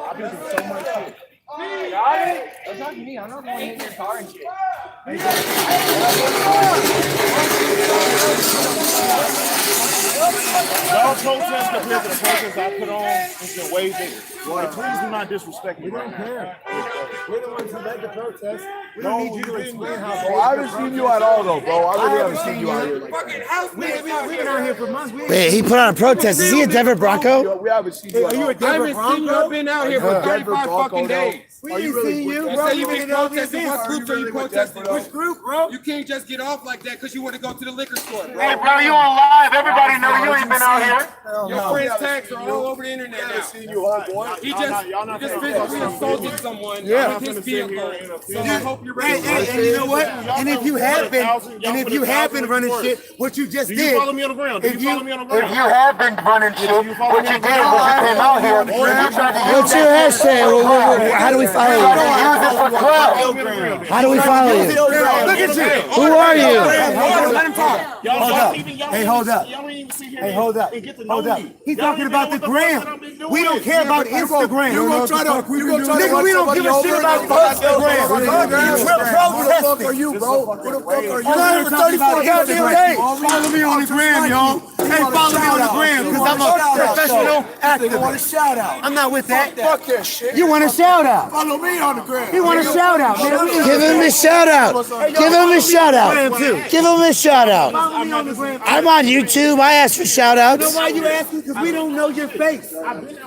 I've been through so much shit. Don't talk to me. I'm not the one hitting your car and shit. Y'all protest compared to the protest I put on has been way bigger. Like, please do not disrespect me. We don't care. We're the ones who led the protest. We No, don't need you to you didn't. explain how. Bro, I haven't seen you at all, though, bro. I really haven't seen you out here. We've been out here for months. Wait, he put on a protest. Is he a Denver Bronco? We haven't seen you. Are you a Denver Bronco? I've been out here for 35 fucking days. We ain't seen you, You bro. say You you been been in all these protesting. What group are you protesting? Which group, bro? You can't just get off like that because you want to go to the liquor store, bro. Hey, bro, you on live. Everybody know you ain't been out here. Your friend's tags are all over the internet now. Seen you, homeboy. He just physically assaulted someone with his vehicle. So I hope you're ready. And you know what? And if you have been running shit, what you just did. Did you follow me on the ground? Did you follow me on the ground? If you have been running shit, what you did was you came out here and you tried to What's your hashtag? How do we follow you? use it for clout. How do we follow you? Look at you. Who are you? Let him talk. Hold up. Hey, hold up. Hey, hold up. Hold up. He's talking about the gram. We don't care about Instagram. You gonna try to nigga, we don't give a shit about Instagram. We're protesting. Are you, bro? What the fuck are you? I'm here for 34 goddamn days. Follow me on the gram, y'all. Hey, follow me on the gram, because I'm a professional activist. Want a shout out? I'm not with that. Fuck that shit. You want a shout out? Follow me on the gram. He want a shout out, man. Give him a shout out. Give him a shout out. Give him a shout out. Follow me on the gram. I'm on YouTube. I ask for shout You know outs. why you asking? Because we don't know your face.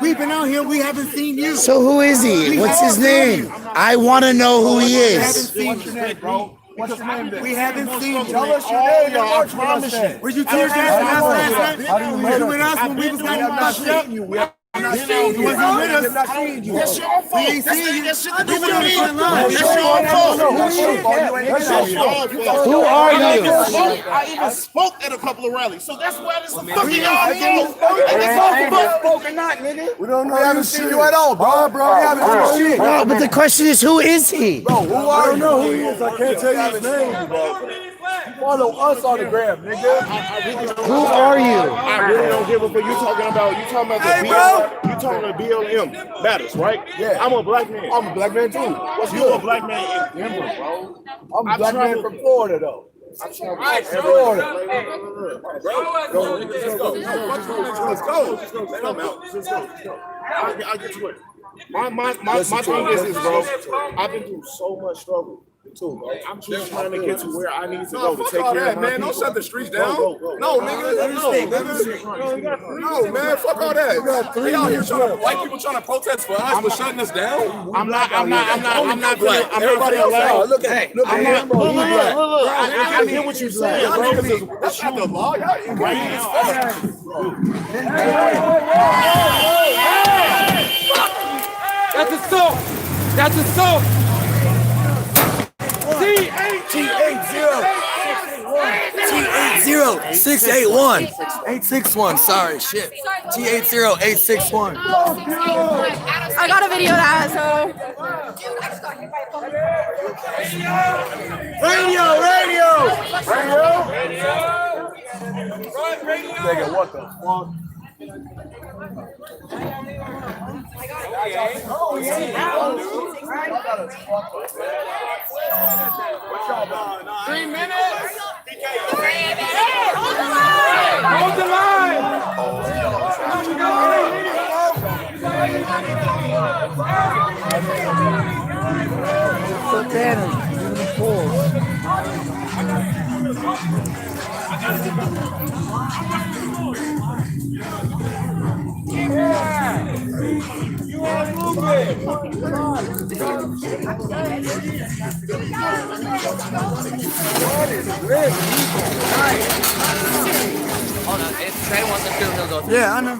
We've been out here. We haven't seen you. So who is he? What's his name? I want to know who he is. What's your name, bro? What's your name then? We haven't seen you. Tell us your name, y'all. I promise you. Were you tear gassing us last night? Were you with us when we was getting fucked up? I'm not seeing you. You wasn't with us. I'm not seeing you. That's your fault. We ain't seen you. That shit We do been with on the me. front line. That's your fault. Who are you? I even spoke at a couple of rallies, so that's why this is fucking We y'all know. We don't know. We haven't seen you at all, bro. We haven't seen shit. No, but the question is, who is he? I don't know who he is. I can't tell you his name, bro. Follow us on the gram, nigga. Who are you? I really don't give a fuck. You talking about the BLM battles, right? Yeah. I'm a black man. I'm a black man too. What's you a black man in Denver, bro? I'm a black man from Florida, though. I'm from Florida. Let's go. I'll get to it. My thing is, bro, I've been through so much struggle. Too, bro. I'm just trying to get to where I need to go to take care of my man. people. Don't shut the streets down. Go. No, nigga. No, man. Fuck all that. We out here trying to white people trying to protest for us for shutting us down. I'm not black. Everybody else out. Look at him. I get what you're saying, bro. That's not the law. Y'all Right now. That's assault. That's assault. C-A-T. 860-681. 861, sorry, shit. T80861. I got a video of that, so. Nigga, what the fuck? What y'all doing? 3 minutes. Hold the line. You are Hold on, if Trey wants to do, he'll go through. Yeah, I know.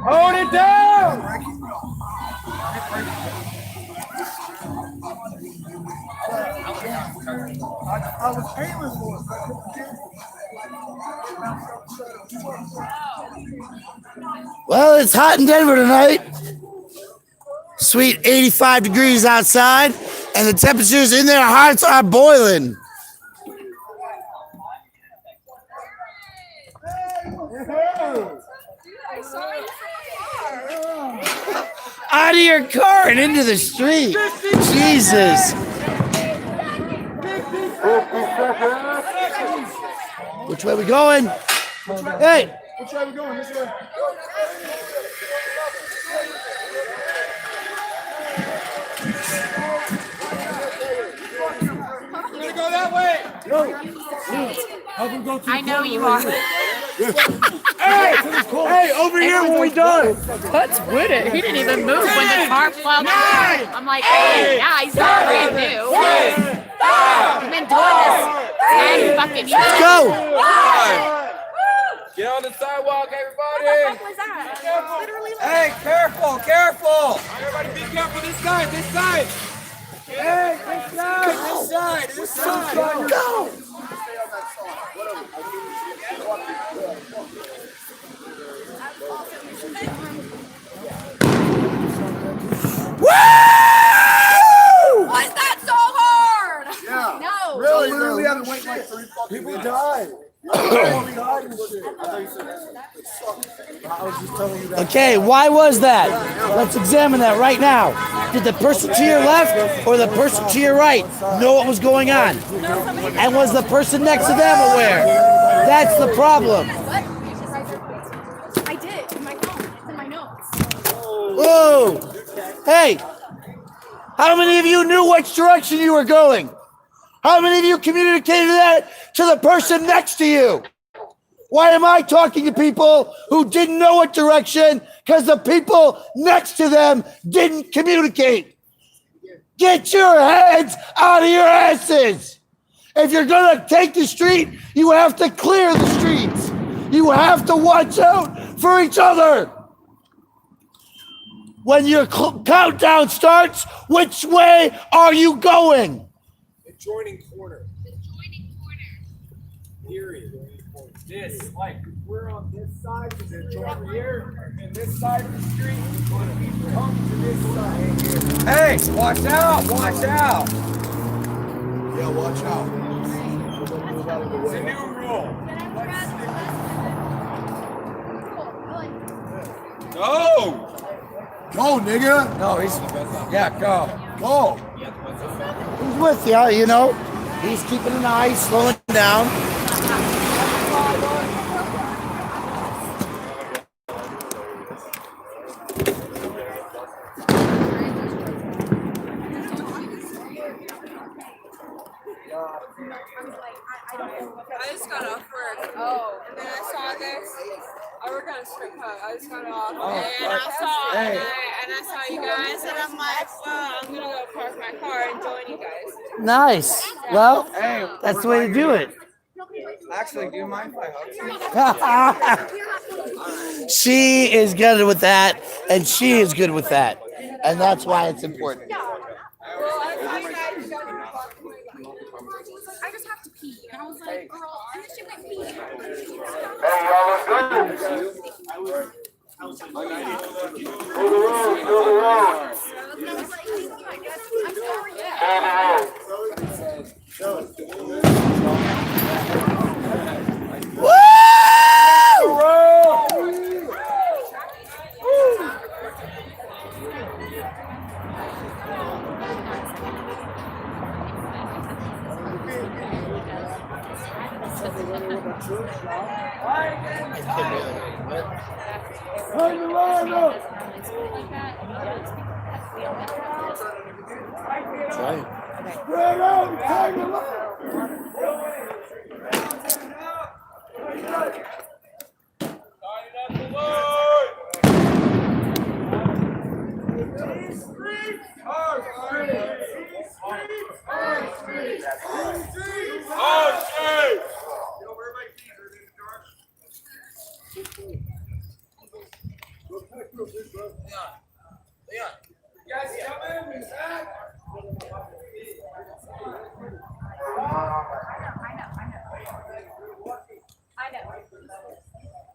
Hold it down! I was aiming for Well, it's hot in Denver tonight. Sweet 85 degrees outside, and the temperatures in their hearts are boiling. Out of your car and into the street. Jesus. Which way we going? Hey. Which way we going? This way. We're gonna go that way. I know you are. Hey, over here when we done. Let's win it. He didn't even move when the car plowed through. I'm like, hey, yeah, he's not brand new. I've been doing this 10 fucking years. Let's go. Get on the sidewalk, everybody. What was that? Literally like, Hey, careful, careful. Everybody be careful this side, this side. Hey, this side, this side. Go. was that so hard? Yeah. No. Really? Literally had to wait like 3 fucking minutes. People died. Okay, why was that? Let's examine that right now. Did the person to your left or the person to your right know what was going on? And was the person next to them aware? That's the problem. I did. In my phone. It's in my notes. Whoa! Hey! How many of you knew which direction you were going? How many of you communicated that to the person next to you? Why am I talking to people who didn't know what direction? Because the people next to them didn't communicate. Get your heads out of your asses. If you're going to take the street, you have to clear the streets. You have to watch out for each other. When your countdown starts, which way are you going? Adjoining corner. Period. This, like, we're on this side, because it's over here, and this side of the street is going to be come to this side here. Hey, watch out, watch out. Yeah, watch out. It's a new rule. Go! Go, nigga. No, he's, yeah, go. Go. Who's with you? You know, he's keeping an eye, slowing down. I just got off work. Oh. And then I saw this. I work at a strip club. I just got off. And I saw you guys, and I'm like, well, I'm gonna go park my car and join you guys. Nice. Well, that's the way to do it. Actually, do you mind if I hug you? She is good with that, and she is good with that. And that's why it's important. I just have to pee. And I was like, girl, and then she went pee.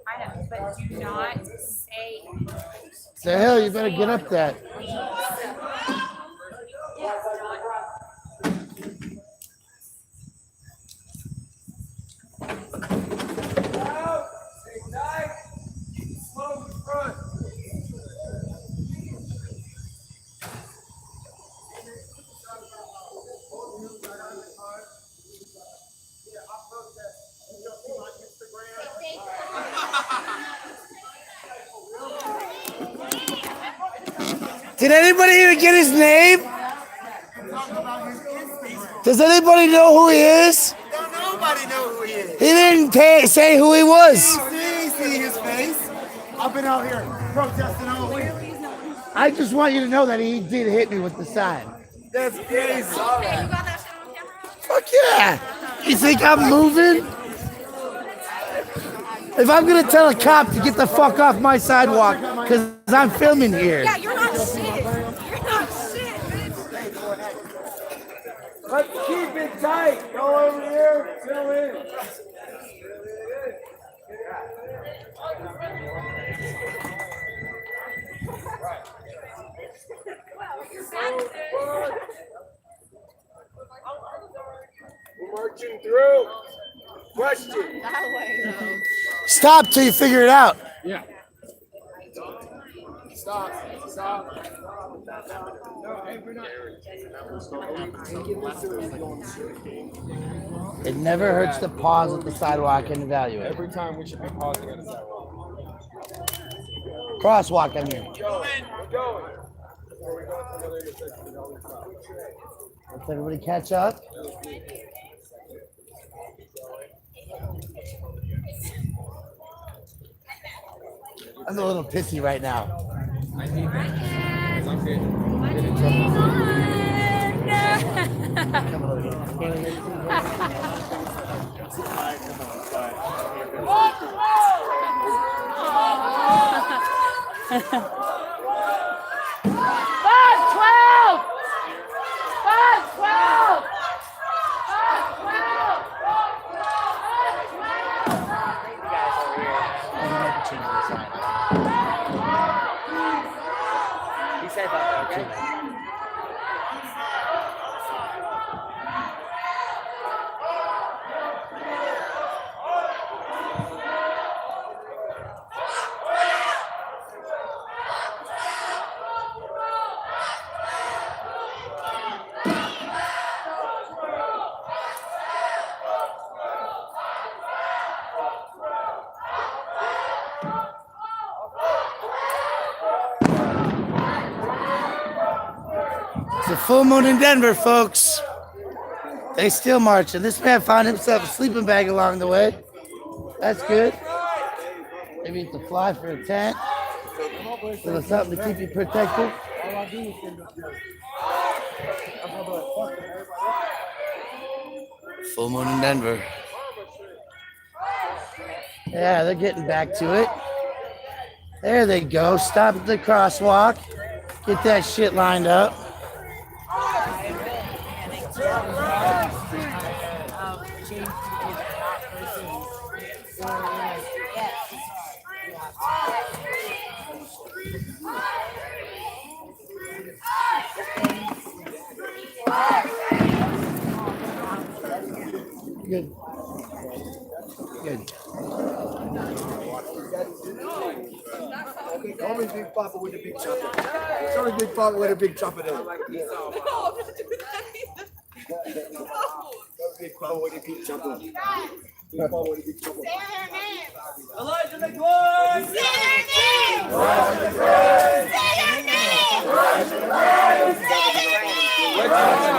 I know, but do not say. The hell, you better get up that. Did anybody even get his name? Does anybody know who he is? Don't nobody know who he is. He didn't say who he was. See his face. I've been out here protesting all week. I just want you to know that he did hit me with the sign. That's crazy. Fuck yeah. You think I'm moving? If I'm gonna tell a cop to get the fuck off my sidewalk because I'm filming here. Yeah, you're not shit. You're not shit, bitch. Let's keep it tight. Go over here. Fill in. We're marching through. Question. Stop till you figure it out. Yeah. Stop. Stop. No, hey, we're not. It never hurts to pause at the sidewalk and evaluate. Every time we should be pausing at a sidewalk. Crosswalk, I mean. We're going. Before we go to another intersection, we always stop. Let's everybody catch up. I'm a little pissy right now. I need that. Because I'm getting in trouble. 5-12! 5-12! You said that, okay? It's a full moon in Denver, folks. They still marching. This man found himself a sleeping bag along the way. That's good. Maybe it's a fly for a tent. Little something to keep you protected. Full moon in Denver. Yeah, they're getting back to it. There they go. Stop at the crosswalk. Get that shit lined up. Good. Good. Okay, call me Big Papa with the big chopper. Call me Big Papa with a big chopper there. Call me Big Papa with a big chopper. Big Papa with a big chopper. Elijah McCoy! Say their name! Say their name! Say Wake up!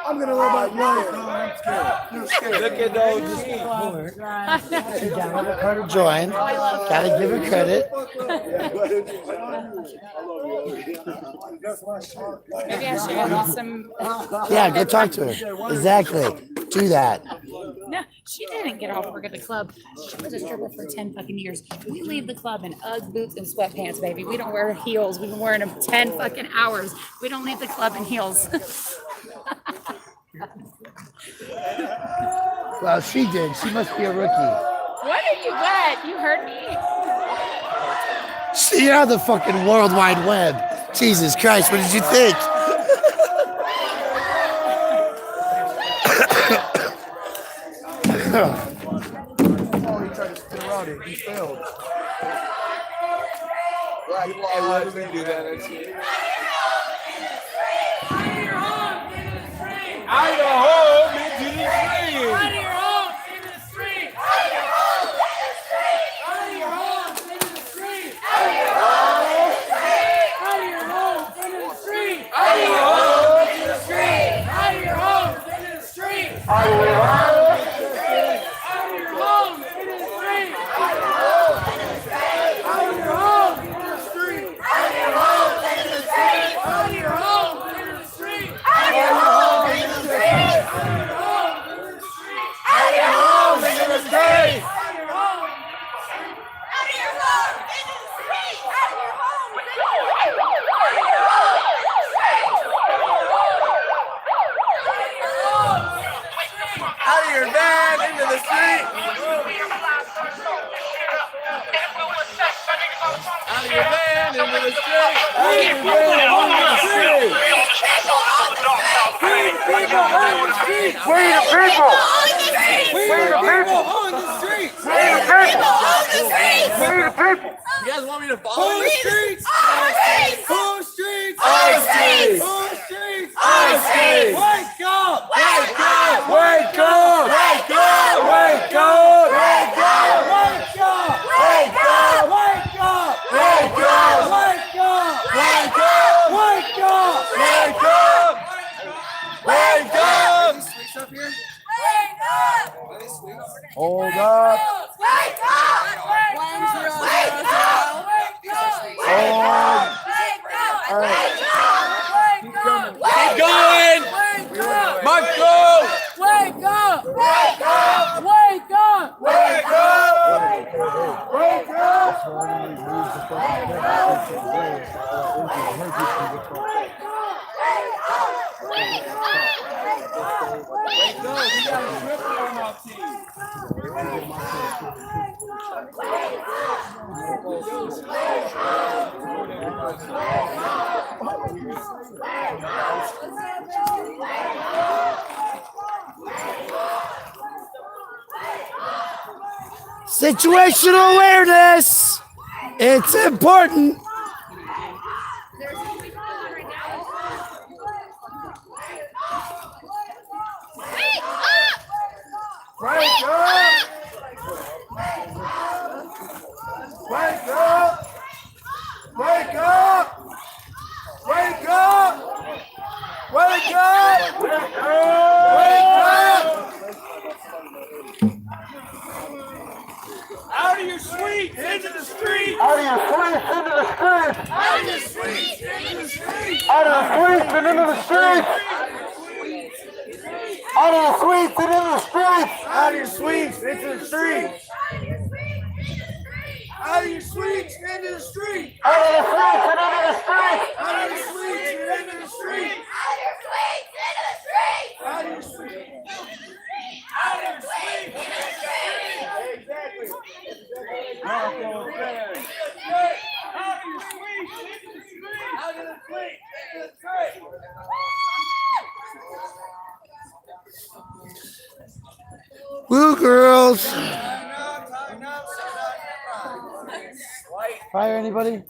I'm gonna let my young I'm scared. You're scared. Look at those. Her join. Gotta give her credit. Maybe I should have some. Yeah, go talk to her. Exactly. Do that. No, she didn't get off work at the club. She was a stripper for 10 fucking years. We leave the club in Ugg boots and sweatpants, baby. We don't wear heels. We've been wearing them 10 fucking hours. We don't leave the club in heels. Well, she did. She must be a rookie. What are you wet? You heard me. See how the fucking World Wide Web. Jesus Christ, what did you think? Oh, he tried to spin around it. He failed. Black Why would we do that? Idaho, into the street. Out of your homes, into the street. Out of your homes, into the street. Out of your homes, into the street. Out of your homes, into the street. Out of your homes, into the street. Out of your homes, into the street. Out of your homes, into the street. Out of your homes, into the street. Out of your homes, into the street. Out of your homes, into the street. Out of your homes, into the street. Out of your homes, into the street. Out of your van into the street. Out of your van into the street. Out of your van into the street. We the people on the street. We the people. We the people on the street. We the people on the street. We the people. You guys want me to follow you? Streets. Whose streets? Our streets. Whose streets? Our streets. Wake up! Wake up! Wake up! Wake up! Wake up! Wake up! Wake up! Wake up! Wake up! Wake up! Hold up. Wake up! 1000. Hold. All right. Keep going. Marco. Wake up! Wake up! Wake up! Wake up! Wake Situational awareness. It's important. Wake up! Wake up! Wake up! Wake up! Wake up! Wake up! Out of your suite, into the street! Out of your suite, into the street! Out of the streets, into the streets! Out of the suites and into the street! Out of the suites and into the streets! Out of your suites, into the street! Out of your suites, into the street! Out of the suites and into the street! Out of your suites and into the street! Out of your suites! Out of your suites, into the street! Exactly. Marco, okay. Out of your suites, into the street! Out of the suites, into the street! Woo, girls. Fire anybody?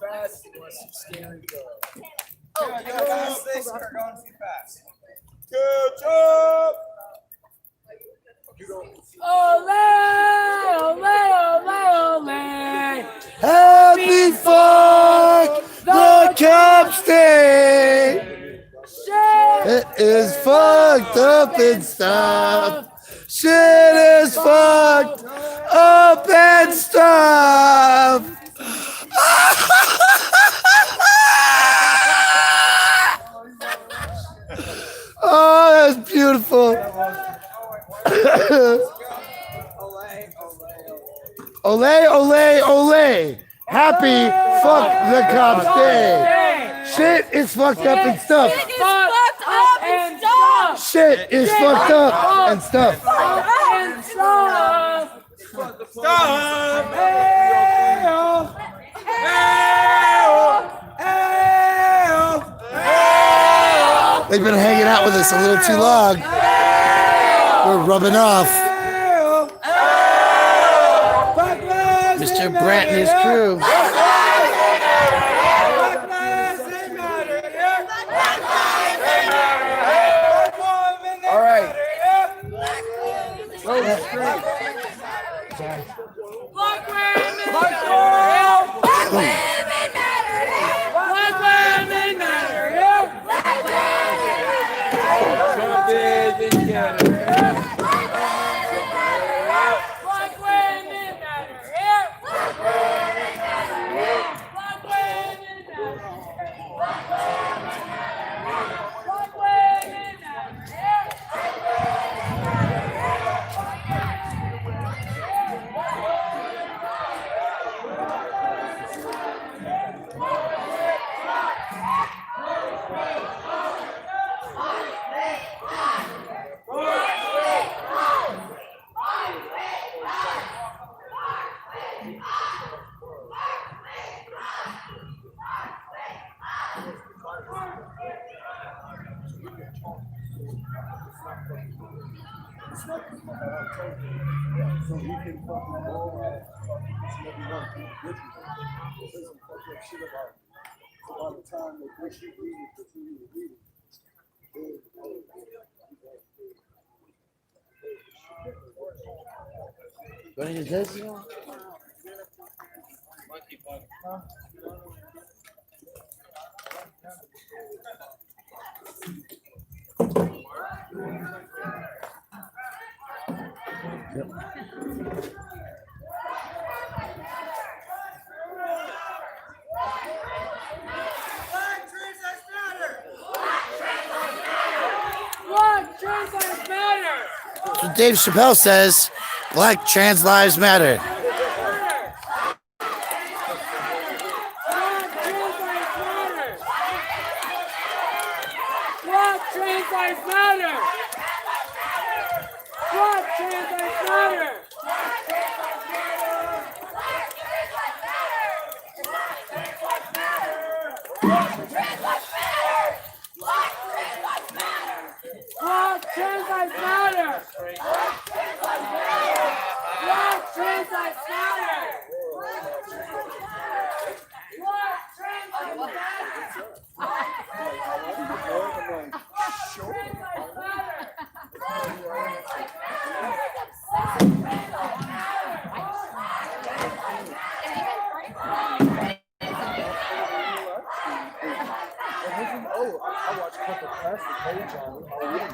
Ole, ole, ole, ole. Happy fuck the Cubs Day. It is fucked up and stuff. Shit is fucked up and stuff. Oh, that's beautiful. Ole, ole, ole. Happy fuck the Cubs Day. Shit is fucked up and stuff. Shit is fucked up and stuff. Stop! They've been hanging out with us a little too long. We're rubbing off. Mr. Brant and his crew. All right. So we can fucking go at everyone individually. Doesn't fuck that shit about. So by the time that we should read it, the thing you read it. What is this? Black trans lives matter. So Dave Chappelle says, Black trans lives matter. Black trans lives matter. Black trans lives matter. Black trans lives matter. Black trans lives matter. Black trans lives matter.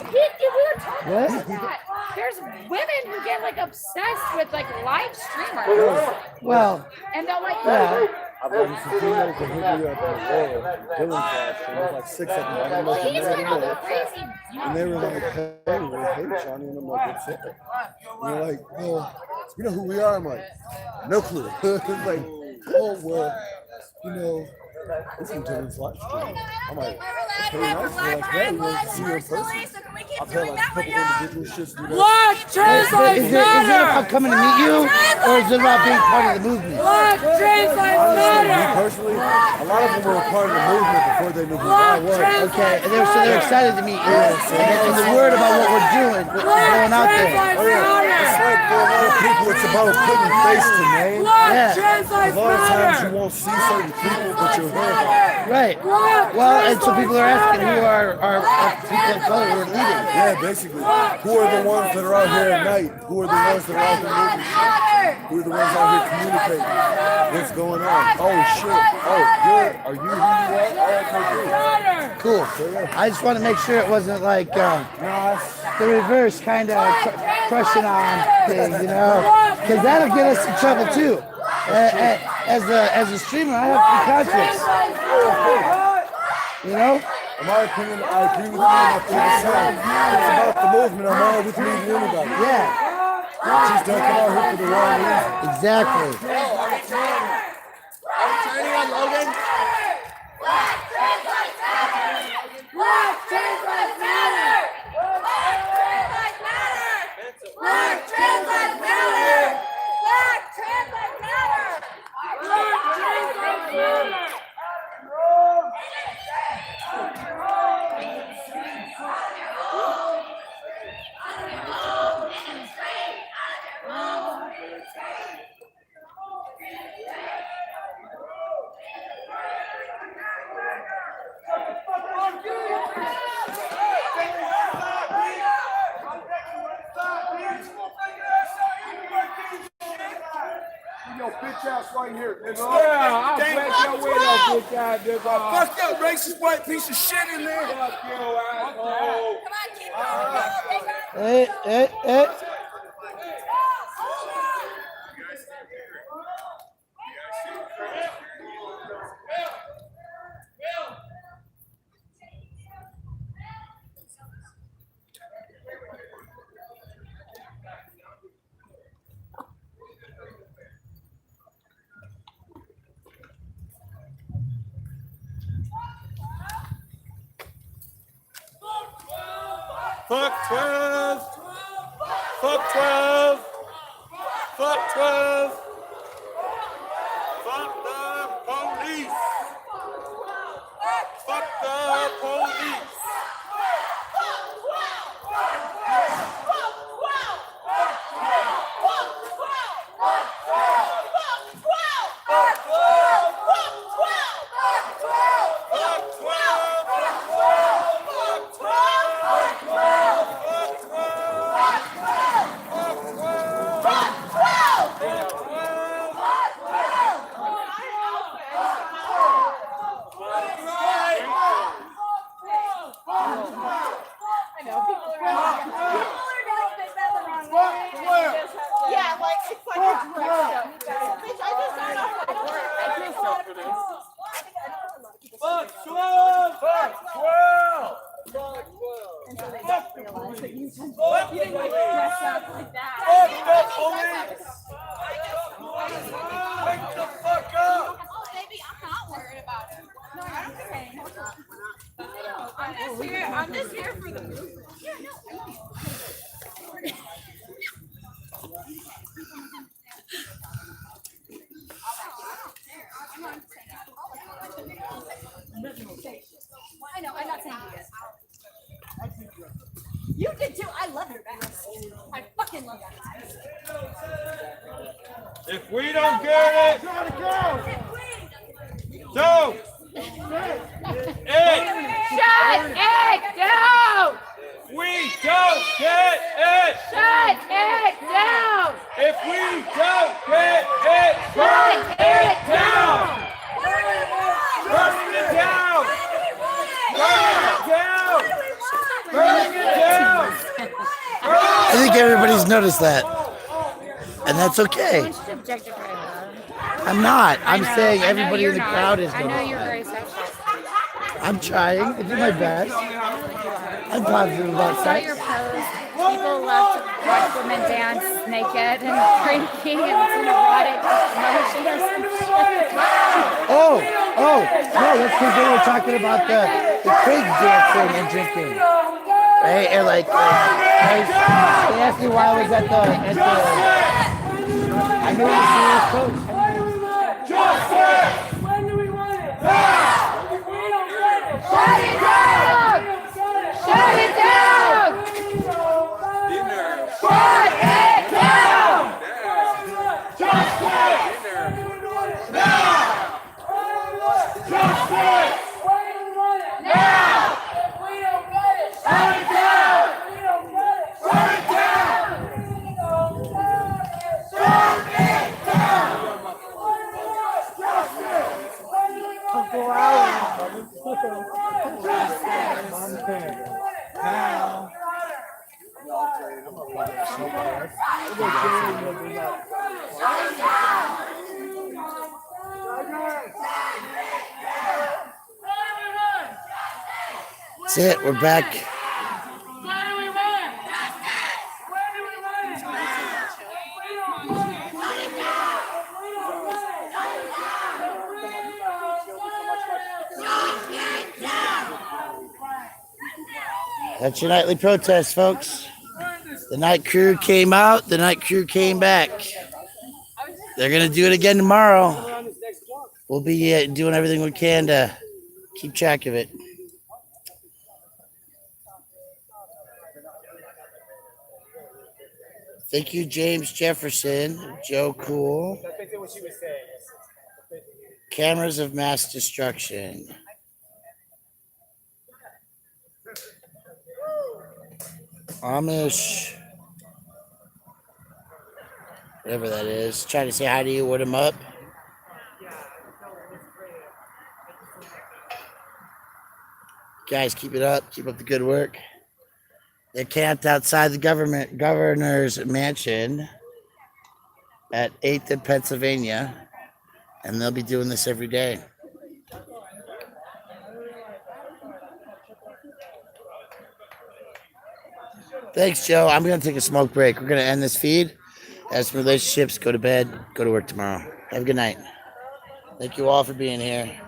We were talking about that. There's women who get like obsessed with like live streamers. Well, And they're like, yeah. I've known some females that hit me up at Dylan class. There was like 6 of them. I don't know if he's they been all know. crazy. And they were like, hey, hey, Johnny. And I'm like, what's up? And they're like, well, you know who we are? I'm like, no clue. It's like, oh, well, you know, it's from Dylan's live stream. I'm like, okay, nice. They're like, yeah, we want to see you in person. I've had like a couple individual shits do that. Black trans lives Is it about matter. coming to meet you, or is it about being part of the movement? Black trans lives Honestly, me matter. personally, a lot of them were a part of the movement before they knew who I was. Okay, and they're excited to meet you, and the word about what we're doing, what's going out there. Oh, yeah. It's like for a lot of people, it's about putting face to name. Yeah. A lot of times you won't see certain people, but you'll hear about them. Right. Well, and so people are asking who are people of color who are leading. Yeah, basically. Who are the ones that are out here at night? Who are the ones that are out there moving shit? Who are the ones out here communicating? What's going on? Oh, shit. Oh, good. Are you who you are? Oh, okay, Cool. I just want to make sure it wasn't like the reverse kind of crushing on thing, you know? Because that'll get us in trouble too. As a streamer, I have to be conscious. You know? In my opinion, I agree with you. I feel the same. It's about the movement. I'm all with leading anybody. Yeah. Just don't come out here for the wrong reason. Exactly. Black trans lives matter. Black trans lives matter. Black trans lives matter. Black trans lives matter. Yo, bitch ass right here, nigga. Yeah, I'll break your window, bitch ass nigga. Fuck that racist white piece of shit in there. Fuck you, asshole. Hey. Fuck 12. Fuck 12. Fuck 12. Fuck the police. Fuck the police. Fuck 12! Fuck 12! And so they don't realize that you can You didn't like dress up like that. Fuck the police! Wake the fuck up! Oh, baby, I'm not worried about it. No, I'm okay. I'm just here for the movement. Yeah, no. I know, I'm not saying you did. You did too. I love your bags. I fucking love that. If we don't get it, so Shut it down! we don't get it. Shut it down! If we don't get it, burn it down. Burn it down. Burn it down. Burn it down. I think everybody's noticed that. And that's okay. I'm not. I'm saying everybody in the crowd is I know noticing. you're very social. I'm trying. I do my best. I'm positive about Saw your sex. post. People love to watch women dance naked and freaky and it's an erotic motion or some shit. Oh, no, that's because they were talking about the pig dancing and drinking. Right? And like they asked me why I was at the I knew it was serious coach. Justice! When do we want it? Shut it down! Shut it down! Shut it down! Justice! Now! Justice! Now! Shut it down! Shut it down! Shut it down! That's it. We're back. That's your nightly protest, folks. The night crew came out. The night crew came back. They're going to do it again tomorrow. We'll be doing everything we can to keep track of it. Thank you, James Jefferson, Joe Cool. Cameras of mass destruction. Amish. Whatever that is. Trying to say hi to you, wood him up. Guys, keep it up. Keep up the good work. They're camped outside the governor's mansion at 8th and Pennsylvania, and they'll be doing this every day. Thanks, Joe. I'm going to take a smoke break. We're going to end this feed. As for relationships, go to bed, go to work tomorrow. Have a good night. Thank you all for being here.